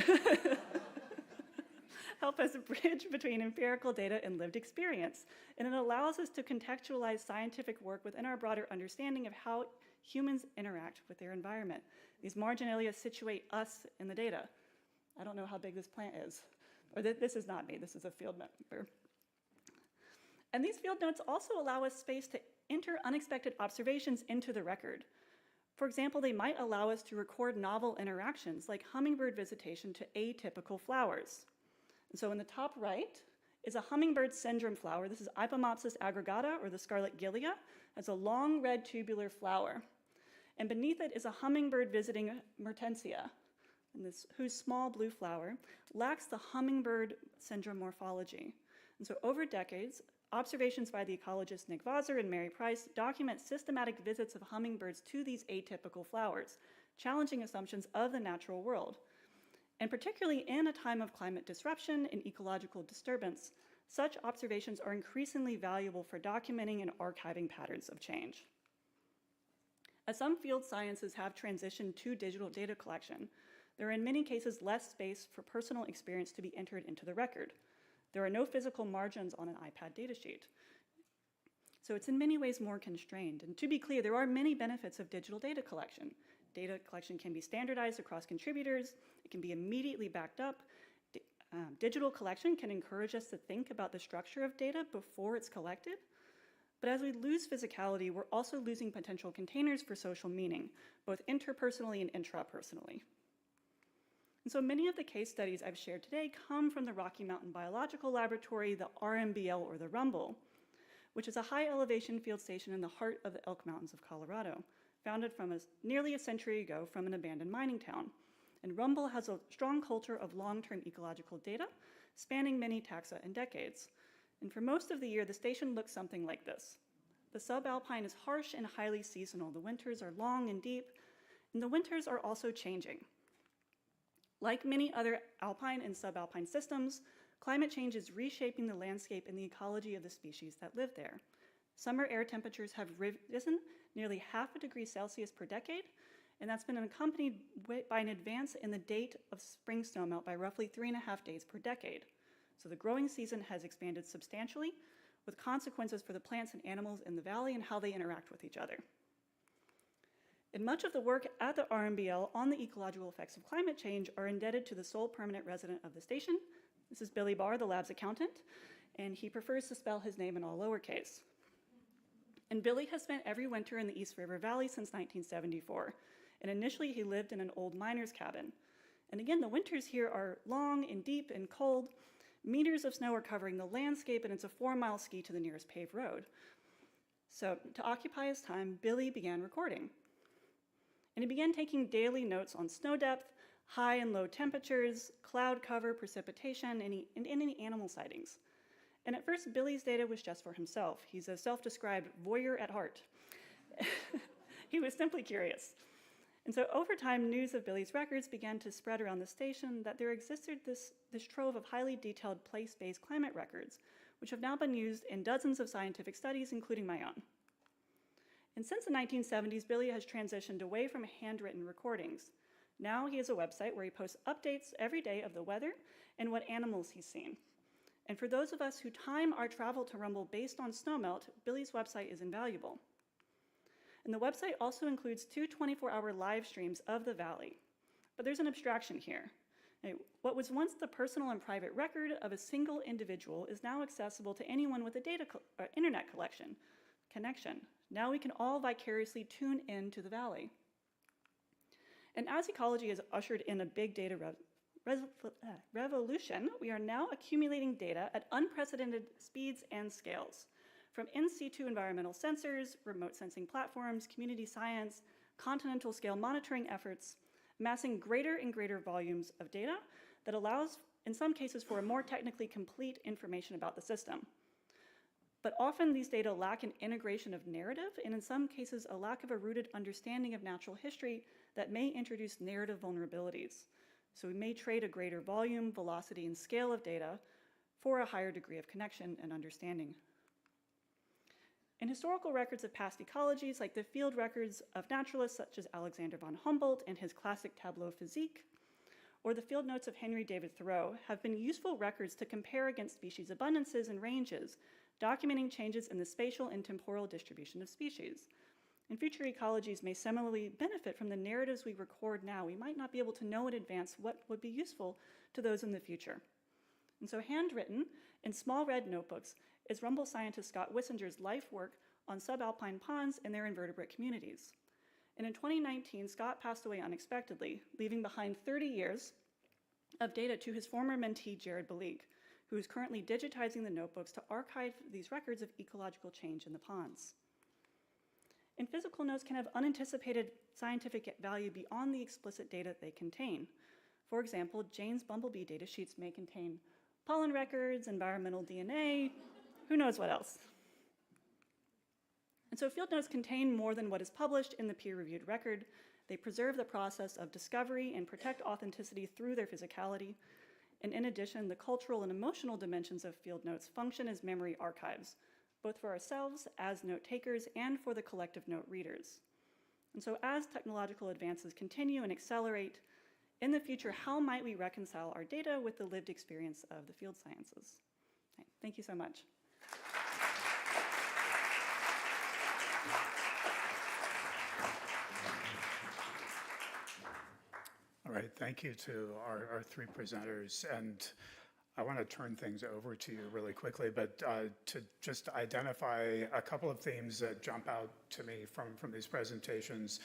help us bridge between empirical data and lived experience. And it allows us to contextualize scientific work within our broader understanding of how humans interact with their environment. These marginalia situate us in the data. I don't know how big this plant is. Or this is not me, this is a field member. And these field notes also allow us space to enter unexpected observations into the record. For example, they might allow us to record novel interactions like hummingbird visitation to atypical flowers. And so in the top right is a hummingbird syndrome flower. This is Ipomopsis aggregata, or the scarlet gilia. It's a long red tubular flower. And beneath it is a hummingbird visiting mertensia, whose small blue flower lacks the hummingbird syndrome morphology. And so over decades, observations by the ecologists Nick Vosser and Mary Price document systematic visits of hummingbirds to these atypical flowers, challenging assumptions of the natural world. And particularly in a time of climate disruption and ecological disturbance, such observations are increasingly valuable for documenting and archiving patterns of change. As some field sciences have transitioned to digital data collection, there are in many cases less space for personal experience to be entered into the record. There are no physical margins on an iPad datasheet. So it's in many ways more constrained. And to be clear, there are many benefits of digital data collection. Data collection can be standardized across contributors. It can be immediately backed up. Digital collection can encourage us to think about the structure of data before it's collected. But as we lose physicality, we're also losing potential containers for social meaning, both interpersonally and intrapersonally. And so many of the case studies I've shared today come from the Rocky Mountain Biological Laboratory, the RMBL, or the Rumble, which is a high elevation field station in the heart of the Elk Mountains of Colorado, founded from nearly a century ago from an abandoned mining town. And Rumble has a strong culture of long-term ecological data, spanning many taxa and decades. And for most of the year, the station looks something like this. The subalpine is harsh and highly seasonal. The winters are long and deep, and the winters are also changing. Like many other alpine and subalpine systems, climate change is reshaping the landscape and the ecology of the species that live there. Summer air temperatures have risen nearly 0.5 degrees Celsius per decade, and that's been accompanied by an advance in the date of spring snowmelt by roughly 3.5 days per decade. So the growing season has expanded substantially, with consequences for the plants and animals in the valley and how they interact with each other. And much of the work at the RMBL on the ecological effects of climate change are indebted to the sole permanent resident of the station. This is Billy Barr, the lab's accountant, and he prefers to spell his name in all lowercase. And Billy has spent every winter in the East River Valley since 1974. And initially he lived in an old miner's cabin. And again, the winters here are long and deep and cold. Meters of snow are covering the landscape, and it's a 4-mile ski to the nearest paved road. So to occupy his time, Billy began recording. And he began taking daily notes on snow depth, high and low temperatures, cloud cover, precipitation, and any animal sightings. And at first, Billy's data was just for himself. He's a self-described voyeur at heart. He was simply curious. And so over time, news of Billy's records began to spread around the station that there existed this trove of highly detailed place-based climate records, which have now been used in dozens of scientific studies, including my own. And since the 1970s, Billy has transitioned away from handwritten recordings. Now he has a website where he posts updates every day of the weather and what animals he's seen. And for those of us who time our travel to Rumble based on snowmelt, Billy's website is invaluable. And the website also includes 2 24-hour live streams of the valley. But there's an abstraction here. What was once the personal and private record of a single individual is now accessible to anyone with a internet connection. Now we can all vicariously tune in to the valley. And as ecology has ushered in a big data revolution, we are now accumulating data at unprecedented speeds and scales. From in situ environmental sensors, remote sensing platforms, community science, continental scale monitoring efforts, amassing greater and greater volumes of data that allows, in some cases, for a more technically complete information about the system. But often these data lack an integration of narrative, and in some cases, a lack of a rooted understanding of natural history that may introduce narrative vulnerabilities. So we may trade a greater volume, velocity, and scale of data for a higher degree of connection and understanding. In historical records of past ecologies, like the field records of naturalists such as Alexander von Humboldt and his classic Tableau Physique, or the field notes of Henry David Thoreau, have been useful records to compare against species abundances and ranges, documenting changes in the spatial and temporal distribution of species. And future ecologies may similarly benefit from the narratives we record now. We might not be able to know in advance what would be useful to those in the future. And so handwritten in small red notebooks is Rumble scientist Scott Wissinger's life work on subalpine ponds and their invertebrate communities. And in 2019, Scott passed away unexpectedly, leaving behind 30 years of data to his former mentee, Jared Beleek, who is currently digitizing the notebooks to archive these records of ecological change in the ponds. And physical notes can have unanticipated scientific value beyond the explicit data they contain. For example, Jane's bumblebee data sheets may contain pollen records, environmental DNA, who knows what else. And so field notes contain more than what is published in the peer-reviewed record. They preserve the process of discovery and protect authenticity through their physicality. And in addition, the cultural and emotional dimensions of field notes function as memory archives, both for ourselves as note takers and for the collective note readers. And so as technological advances continue and accelerate, in the future, how might we reconcile our data with the lived experience of the field sciences? Okay, thank you so much. All right, thank you to our 3 presenters. And I want to turn things over to you really quickly, but to just identify a couple of themes that jump out to me from these presentations.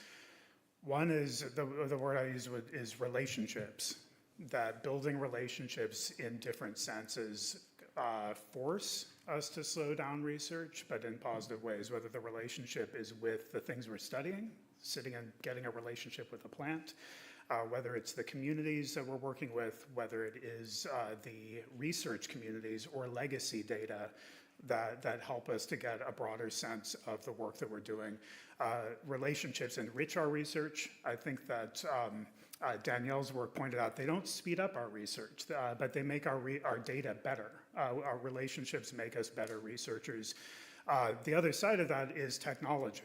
One is, the word I use is relationships, that building relationships in different senses force us to slow down research, but in positive ways, whether the relationship is with the things we're studying, sitting and getting a relationship with a plant, whether it's the communities that we're working with, whether it is the research communities or legacy data that help us to get a broader sense of the work that we're doing. Relationships enrich our research. I think that Danielle's work pointed out they don't speed up our research, but they make our data better. Our relationships make us better researchers. The other side of that is technology.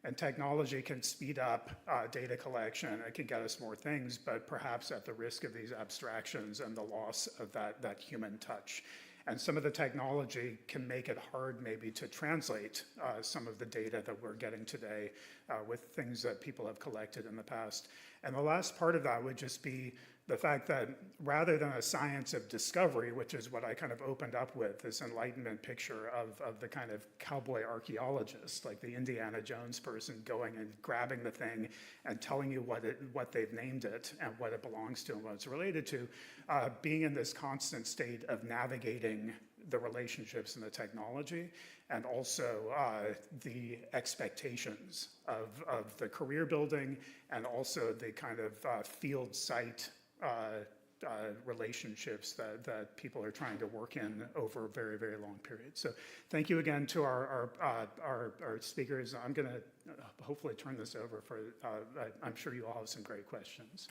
And technology can speed up data collection. It can get us more things, but perhaps at the risk of these abstractions and the loss of that human touch. And some of the technology can make it hard maybe to translate some of the data that we're getting today with things that people have collected in the past. And the last part of that would just be the fact that rather than a science of discovery, which is what I kind of opened up with, this Enlightenment picture of the kind of cowboy archaeologist, like the Indiana Jones person going and grabbing the thing and telling you what they've named it and what it belongs to and what it's related to, being in this constant state of navigating the relationships and the technology, and also the expectations of the career building, and also the kind of field site relationships that people are trying to work in over very, very long periods. So thank you again to our speakers. I'm going to hopefully turn this over for, I'm sure you all have some great questions.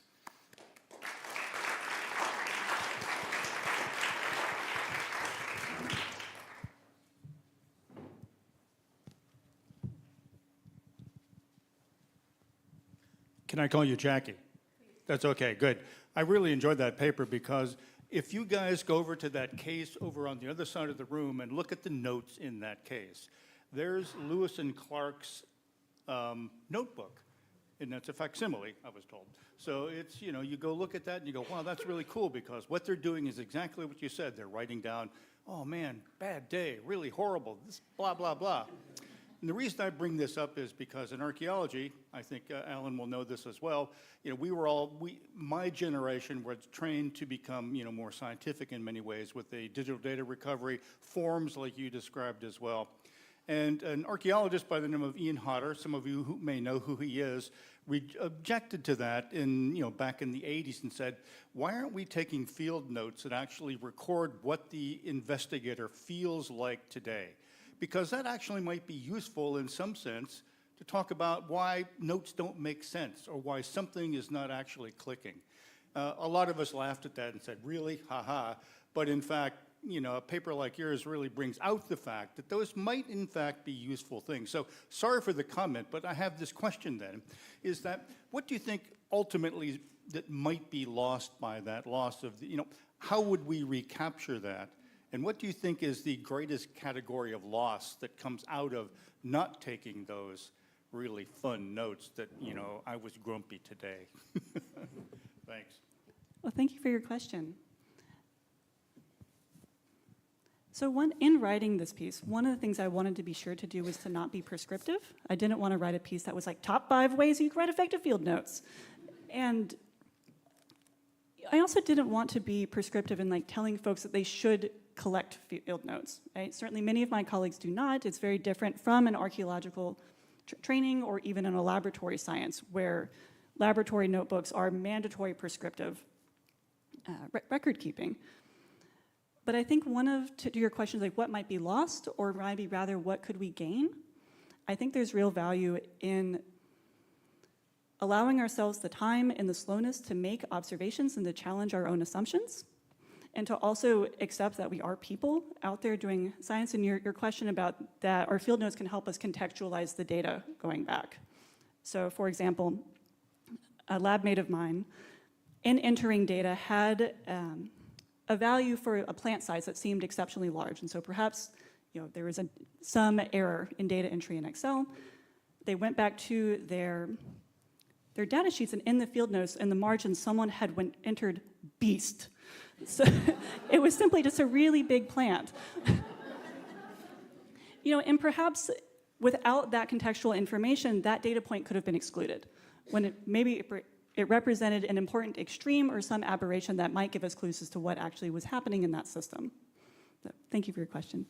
Can I call you Jackie? That's okay, good. I really enjoyed that paper because if you guys go over to that case over on the other side of the room and look at the notes in that case, there's Lewis and Clark's notebook. And that's a facsimile, I was told. So it's, you go look at that and you go, wow, that's really cool, because what they're doing is exactly what you said. They're writing down, oh man, bad day, really horrible, this blah, blah, blah. And the reason I bring this up is because in archaeology, I think Alan will know this as well, my generation was trained to become, more scientific in many ways with the digital data recovery, forms like you described as well. And an archaeologist by the name of Ian Hodder, some of you who may know who he is, objected to that back in the 80s and said, why aren't we taking field notes that actually record what the investigator feels like today? Because that actually might be useful in some sense to talk about why notes don't make sense or why something is not actually clicking. A lot of us laughed at that and said, really? Ha-ha. But in fact, a paper like yours really brings out the fact that those might in fact be useful things. So sorry for the comment, but I have this question then, is that what do you think ultimately that might be lost by that loss of, how would we recapture that? And what do you think is the greatest category of loss that comes out of not taking those really fun notes that, I was grumpy today? Thanks. Well, thank you for your question. So in writing this piece, one of the things I wanted to be sure to do was to not be prescriptive. I didn't want to write a piece that was like top 5 ways you can write effective field notes. And I also didn't want to be prescriptive in like telling folks that they should collect field notes. Right? Certainly many of my colleagues do not. It's very different from an archaeological training or even in a laboratory science where laboratory notebooks are mandatory prescriptive record keeping. But I think to your question is like what might be lost or maybe rather what could we gain? I think there's real value in allowing ourselves the time and the slowness to make observations and to challenge our own assumptions, and to also accept that we are people out there doing science. And your question about that, our field notes can help us contextualize the data going back. So for example, a lab mate of mine, in entering data, had a value for a plant size that seemed exceptionally large. And so perhaps there was some error in data entry in Excel. They went back to their data sheets, and in the field notes, in the margins, someone had entered beast. So it was simply just a really big plant. And perhaps without that contextual information, that data point could have been excluded, when maybe it represented an important extreme or some aberration that might give us clues as to what actually was happening in that system. So, thank you for your question.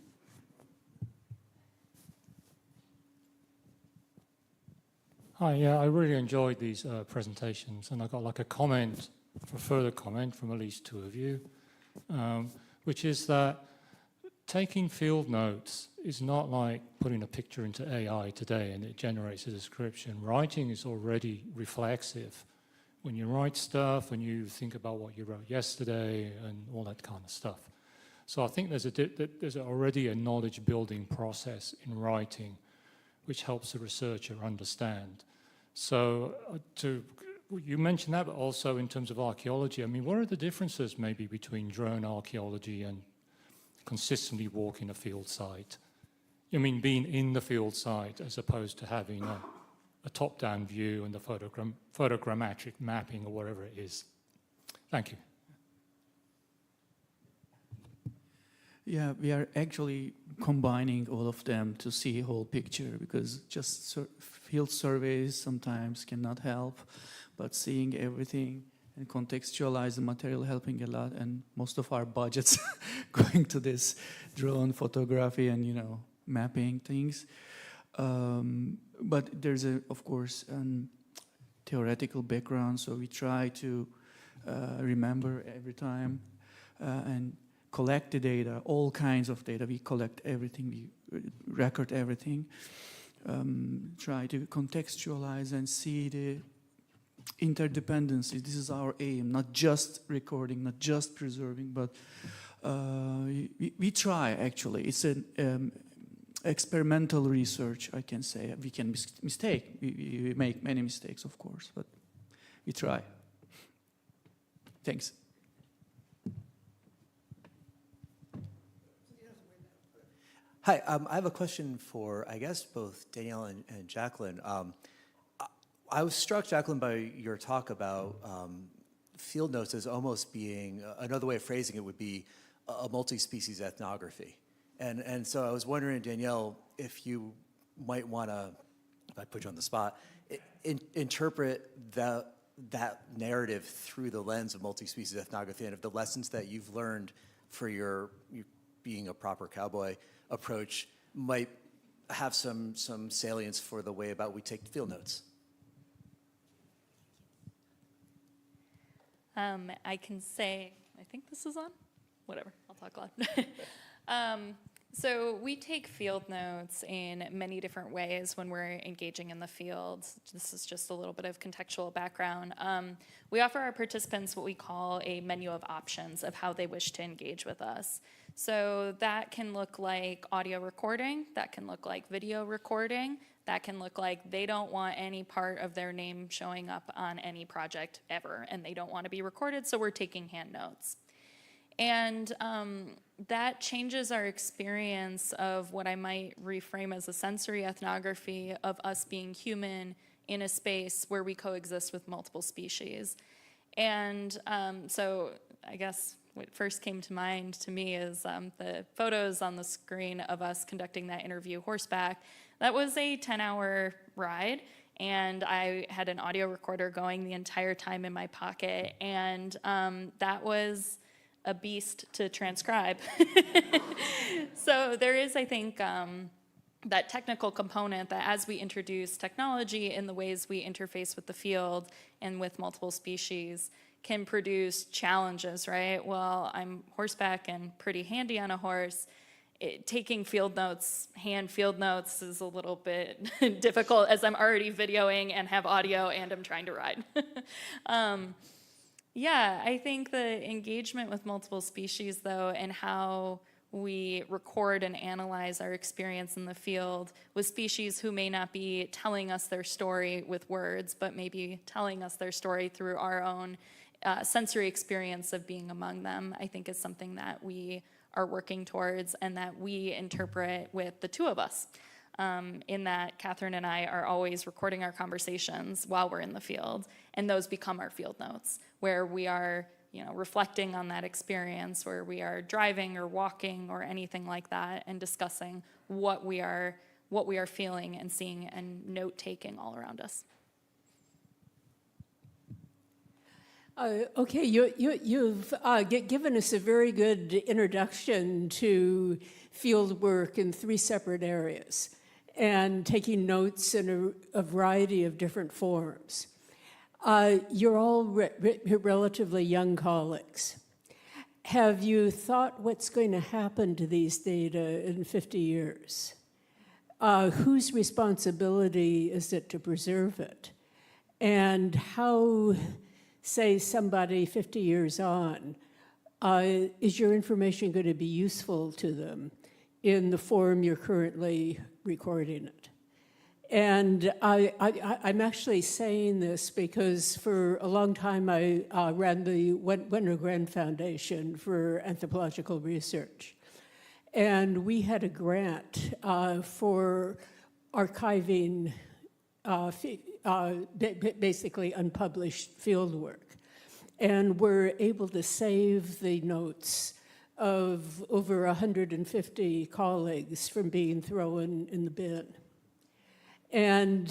Hi, yeah, I really enjoyed these presentations, and I got like a further comment from at least 2 of you, which is that taking field notes is not like putting a picture into AI today and it generates a description. Writing is already reflexive. When you write stuff and you think about what you wrote yesterday and all that kind of stuff. So I think there's already a knowledge building process in writing which helps the researcher understand. So you mentioned that, but also in terms of archaeology, I mean, what are the differences maybe between drone archaeology and consistently walking a field site? I mean, being in the field site as opposed to having a top-down view and the photogrammetric mapping or whatever it is. Thank you. Yeah, we are actually combining all of them to see a whole picture, because just field surveys sometimes cannot help, but seeing everything and contextualize the material helping a lot, and most of our budgets going to this drone photography and mapping things. But there's of course theoretical background, so we try to remember every time and collect the data, all kinds of data. We collect everything, we record everything, try to contextualize and see the interdependencies. This is our aim, not just recording, not just preserving, but we try actually. It's an experimental research, I can say. We can mistake, we make many mistakes, of course, but we try. Thanks. Hi, I have a question for, I guess, both Danielle and Jacqueline. I was struck, Jacqueline, by your talk about field notes as almost being, another way of phrasing it would be a multi-species ethnography. And so I was wondering, Danielle, if you might want to, if I put you on the spot, interpret that narrative through the lens of multi-species ethnography, and if the lessons that you've learned for your being a proper cowboy approach might have some salience for the way about we take field notes. I can say, I think this is on? Whatever, I'll talk loud. So we take field notes in many different ways when we're engaging in the field. This is just a little bit of contextual background. We offer our participants what we call a menu of options of how they wish to engage with us. So that can look like audio recording, that can look like video recording, that can look like they don't want any part of their name showing up on any project ever, and they don't want to be recorded, so we're taking hand notes. And that changes our experience of what I might reframe as a sensory ethnography of us being human in a space where we coexist with multiple species. And so I guess what first came to mind to me is the photos on the screen of us conducting that interview horseback. That was a 10-hour ride, and I had an audio recorder going the entire time in my pocket, and that was a beast to transcribe. So there is, I think, that technical component that as we introduce technology in the ways we interface with the field and with multiple species can produce challenges, right? Well, I'm horseback and pretty handy on a horse. Taking field notes, hand field notes, is a little bit difficult as I'm already videoing and have audio and I'm trying to ride. Yeah, I think the engagement with multiple species, though, and how we record and analyze our experience in the field with species who may not be telling us their story with words, but maybe telling us their story through our own sensory experience of being among them, I think is something that we are working towards and that we interpret with the two of us. In that Catherine and I are always recording our conversations while we're in the field, and those become our field notes, where we are, reflecting on that experience, where we are driving or walking or anything like that, and discussing what we are feeling and seeing and note-taking all around us. Okay, you've given us a very good introduction to field work in 3 separate areas and taking notes in a variety of different forms. You're all relatively young colleagues. Have you thought what's going to happen to these data in 50 years? Whose responsibility is it to preserve it? And how, say, somebody 50 years on, is your information going to be useful to them in the form you're currently recording it? And I'm actually saying this because for a long time I ran the Wenner-Gren Foundation for Anthropological Research. And we had a grant for archiving basically unpublished field work. And we're able to save the notes of over 150 colleagues from being thrown in the bin. And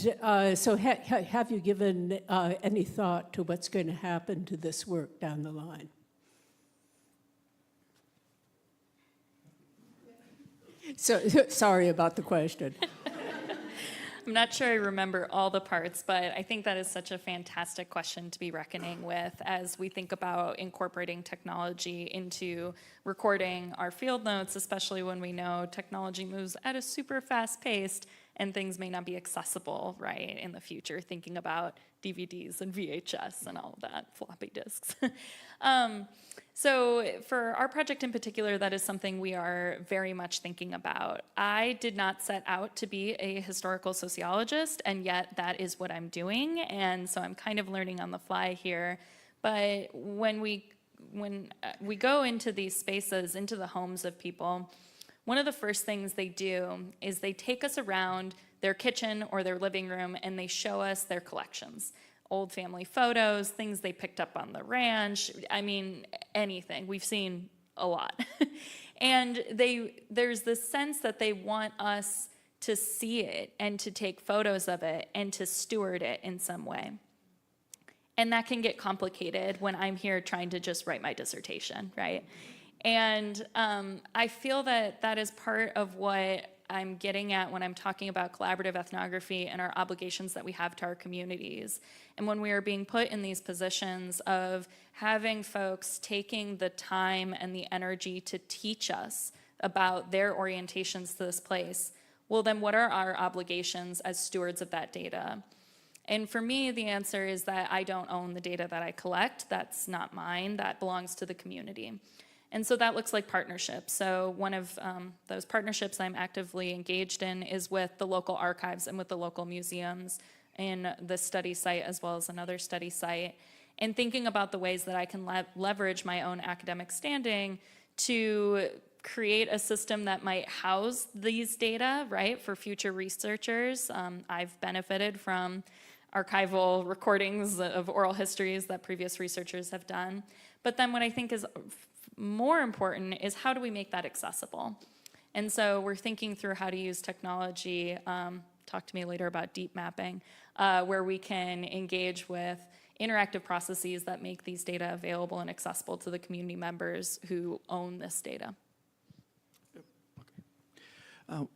so have you given any thought to what's going to happen to this work down the line? So sorry about the question. I'm not sure I remember all the parts, but I think that is such a fantastic question to be reckoning with as we think about incorporating technology into recording our field notes, especially when we know technology moves at a super fast pace and things may not be accessible, right, in the future, thinking about DVDs and VHS and all of that, floppy disks. So for our project in particular, that is something we are very much thinking about. I did not set out to be a historical sociologist, and yet that is what I'm doing, and so I'm kind of learning on the fly here. But when we go into these spaces, into the homes of people, one of the first things they do is they take us around their kitchen or their living room and they show us their collections. Old family photos, things they picked up on the ranch, I mean, anything. We've seen a lot. And there's this sense that they want us to see it and to take photos of it and to steward it in some way. And that can get complicated when I'm here trying to just write my dissertation, right? And I feel that that is part of what I'm getting at when I'm talking about collaborative ethnography and our obligations that we have to our communities. And when we are being put in these positions of having folks taking the time and the energy to teach us about their orientations to this place, well, then what are our obligations as stewards of that data? And for me, the answer is that I don't own the data that I collect. That's not mine. That belongs to the community. And so that looks like partnerships. So one of those partnerships I'm actively engaged in is with the local archives and with the local museums in the study site as well as another study site, and thinking about the ways that I can leverage my own academic standing to create a system that might house these data, right, for future researchers. I've benefited from archival recordings of oral histories that previous researchers have done. But then what I think is more important is how do we make that accessible? And so we're thinking through how to use technology, talk to me later about deep mapping, where we can engage with interactive processes that make these data available and accessible to the community members who own this data.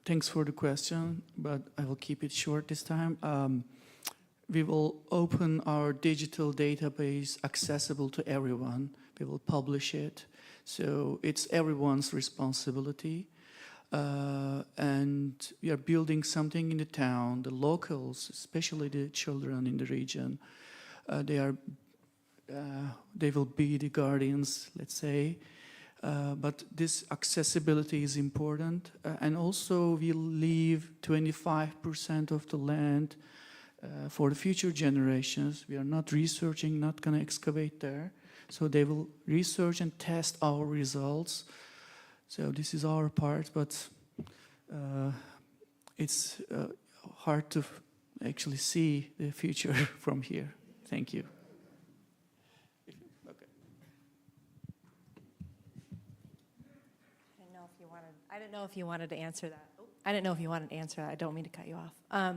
Thanks for the question, but I will keep it short this time. We will open our digital database accessible to everyone. We will publish it. So it's everyone's responsibility. And we are building something in the town. The locals, especially the children in the region, they will be the guardians, let's say. But this accessibility is important. And also we leave 25% of the land for the future generations. We are not researching, not going to excavate there. So they will research and test our results. So this is our part, but it's hard to actually see the future from here. Thank you. Okay. I didn't know if you wanted to answer that. I didn't know if you wanted to answer that. I don't mean to cut you off.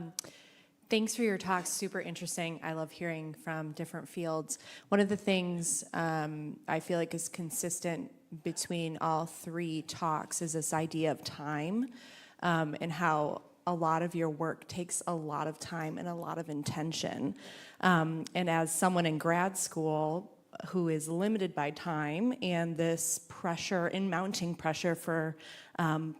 Thanks for your talk. Super interesting. I love hearing from different fields. One of the things I feel like is consistent between all three talks is this idea of time and how a lot of your work takes a lot of time and a lot of intention. And as someone in grad school who is limited by time and this pressure and mounting pressure for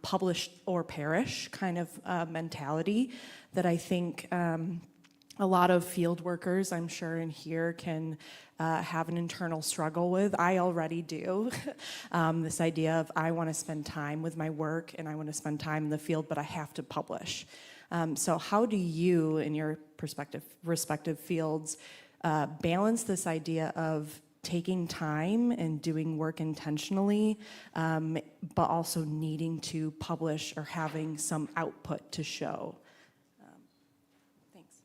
publish or perish kind of mentality that I think a lot of field workers, I'm sure in here, can have an internal struggle with. I already do. This idea of I want to spend time with my work and I want to spend time in the field, but I have to publish. So how do you, in your respective fields, balance this idea of taking time and doing work intentionally, but also needing to publish or having some output to show? Thanks.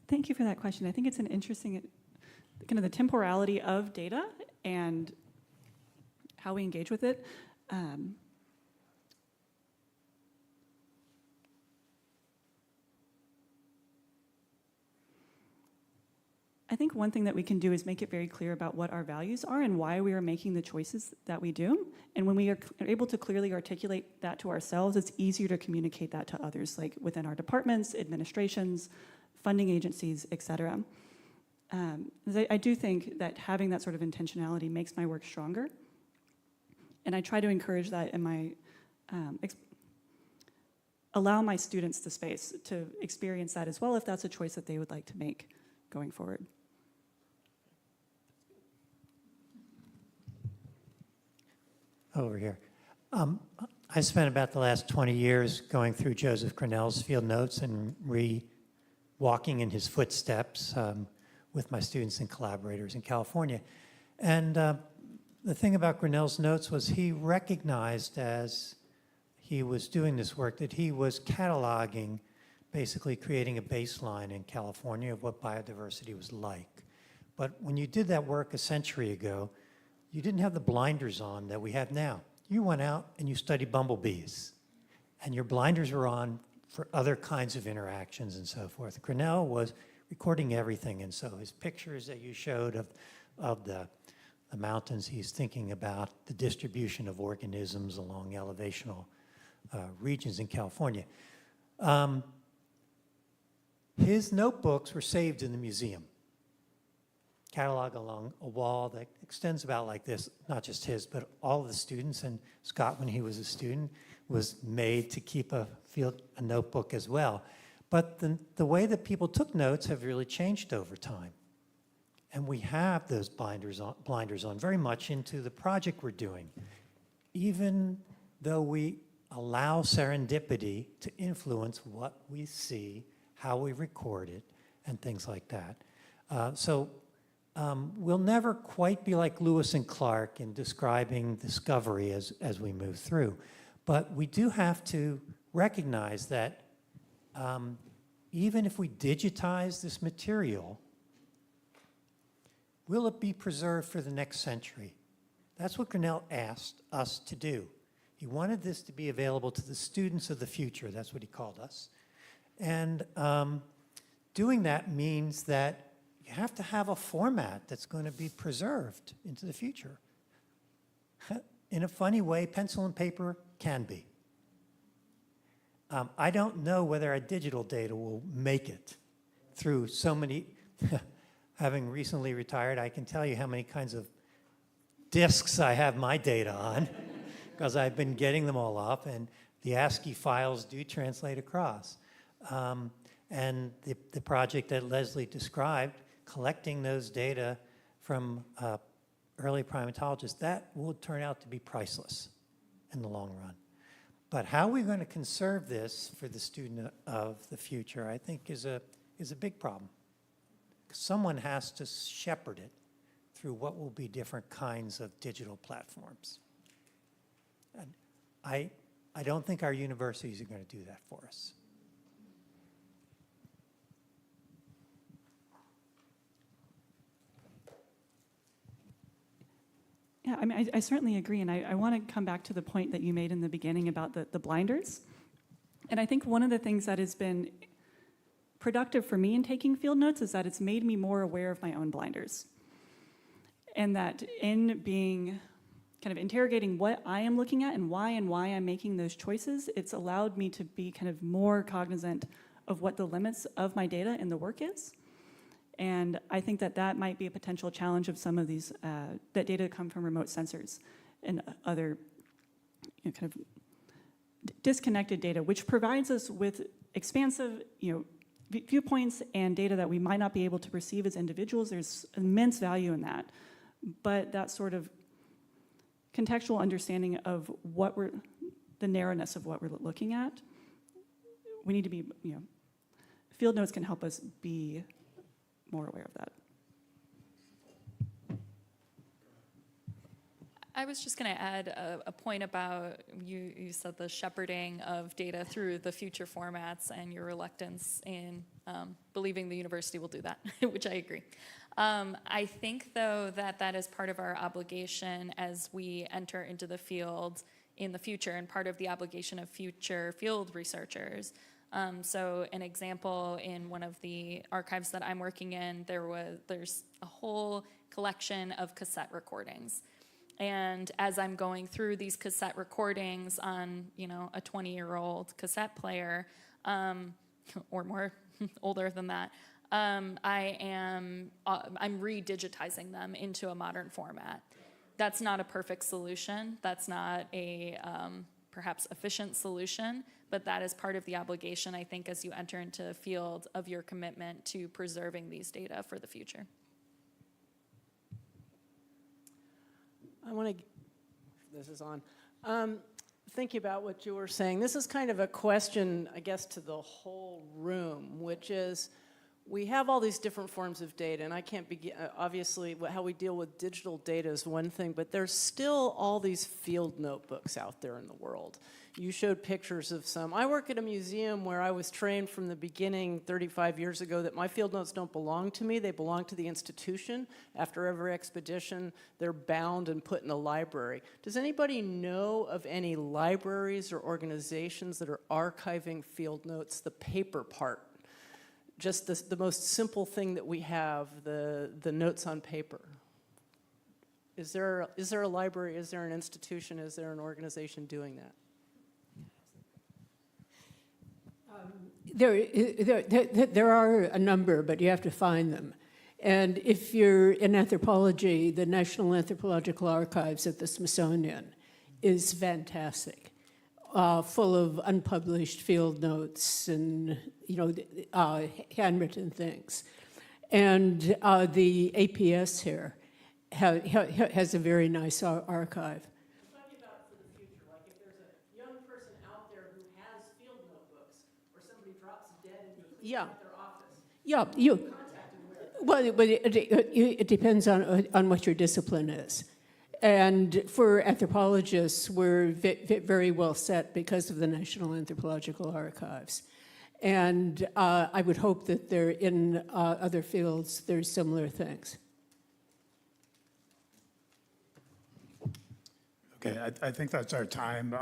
Thank you for that question. I think it's an interesting, kind of the temporality of data and how we engage with it. I think one thing that we can do is make it very clear about what our values are and why we are making the choices that we do. And when we are able to clearly articulate that to ourselves, it's easier to communicate that to others, like within our departments, administrations, funding agencies, et cetera. I do think that having that sort of intentionality makes my work stronger. And I try to encourage that in my, allow my students the space to experience that as well if that's a choice that they would like to make going forward. Over here. I spent about the last 20 years going through Joseph Grinnell's field notes and walking in his footsteps with my students and collaborators in California. And the thing about Grinnell's notes was he recognized as he was doing this work that he was cataloging, basically creating a baseline in California of what biodiversity was like. But when you did that work a century ago, you didn't have the blinders on that we have now. You went out and you studied bumblebees, and your blinders were on for other kinds of interactions and so forth. Grinnell was recording everything, and so his pictures that you showed of the mountains, he's thinking about the distribution of organisms along elevational regions in California. His notebooks were saved in the museum, catalog along a wall that extends about like this, not just his, but all of the students. And Scott, when he was a student, was made to keep a notebook as well. But the way that people took notes have really changed over time. And we have those blinders on very much into the project we're doing, even though we allow serendipity to influence what we see, how we record it, and things like that. We'll never quite be like Lewis and Clark in describing discovery as we move through. But we do have to recognize that even if we digitize this material, will it be preserved for the next century? That's what Grinnell asked us to do. He wanted this to be available to the students of the future. That's what he called us. And doing that means that you have to have a format that's going to be preserved into the future. In a funny way, pencil and paper can be. I don't know whether our digital data will make it through so many. Having recently retired, I can tell you how many kinds of disks I have my data on because I've been getting them all up, and the ASCII files do translate across. And the project that Leslie described, collecting those data from early primatologists, that will turn out to be priceless in the long run. But how we're going to conserve this for the student of the future, I think, is a big problem. Someone has to shepherd it through what will be different kinds of digital platforms. And I don't think our universities are going to do that for us. Yeah, I mean, I certainly agree, and I want to come back to the point that you made in the beginning about the blinders. And I think one of the things that has been productive for me in taking field notes is that it's made me more aware of my own blinders. And that in being kind of interrogating what I am looking at and why I'm making those choices, it's allowed me to be kind of more cognizant of what the limits of my data in the work is. And I think that might be a potential challenge of some of these, that data come from remote sensors and other kind of disconnected data, which provides us with expansive, viewpoints and data that we might not be able to perceive as individuals. There's immense value in that. But that sort of contextual understanding of the narrowness of what we're looking at, we need to be, field notes can help us be more aware of that. I was just going to add a point about, you said the shepherding of data through the future formats and your reluctance in believing the university will do that, which I agree. I think, though, that is part of our obligation as we enter into the field in the future, and part of the obligation of future field researchers. So an example, in one of the archives that I'm working in, there's a whole collection of cassette recordings. And as I'm going through these cassette recordings on, a 20-year-old cassette player, or more older than that, I'm redigitizing them into a modern format. That's not a perfect solution. That's not a perhaps efficient solution, but that is part of the obligation, I think, as you enter into the field of your commitment to preserving these data for the future. I want to, this is on, thinking about what you were saying. This is kind of a question, I guess, to the whole room, which is, we have all these different forms of data, and I can't begin, obviously, how we deal with digital data is one thing, but there's still all these field notebooks out there in the world. You showed pictures of some. I work at a museum where I was trained from the beginning 35 years ago that my field notes don't belong to me, they belong to the institution. After every expedition, they're bound and put in a library. Does anybody know of any libraries or organizations that are archiving field notes, the paper part? Just the most simple thing that we have, the notes on paper. Is there a library, is there an institution, is there an organization doing that? There are a number, but you have to find them. And if you're in anthropology, the National Anthropological Archives at the Smithsonian is fantastic. Full of unpublished field notes and, handwritten things. And the APS here has a very nice archive. I'm talking about for the future, like if there's a young person out there who has field notebooks, or somebody drops dead and you clean out their office. Yeah, well, but it depends on what your discipline is. And for anthropologists, we're very well set because of the National Anthropological Archives. And I would hope that there in other fields, there's similar things. Okay, I think that's our time.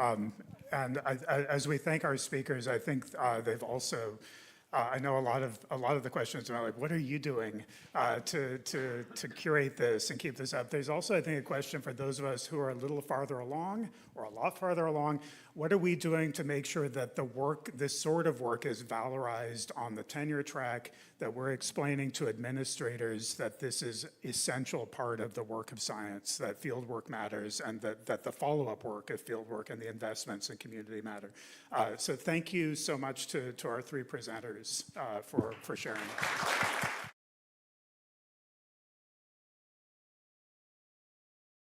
And as we thank our speakers, I think they've also, I know a lot of the questions are like, what are you doing to curate this and keep this up? There's also, I think, a question for those of us who are a little farther along or a lot farther along. What are we doing to make sure that the work, this sort of work, is valorized on the tenure track, that we're explaining to administrators that this is essential part of the work of science, that field work matters, and that the follow-up work of field work and the investments in community matter. So thank you so much to our three presenters for sharing.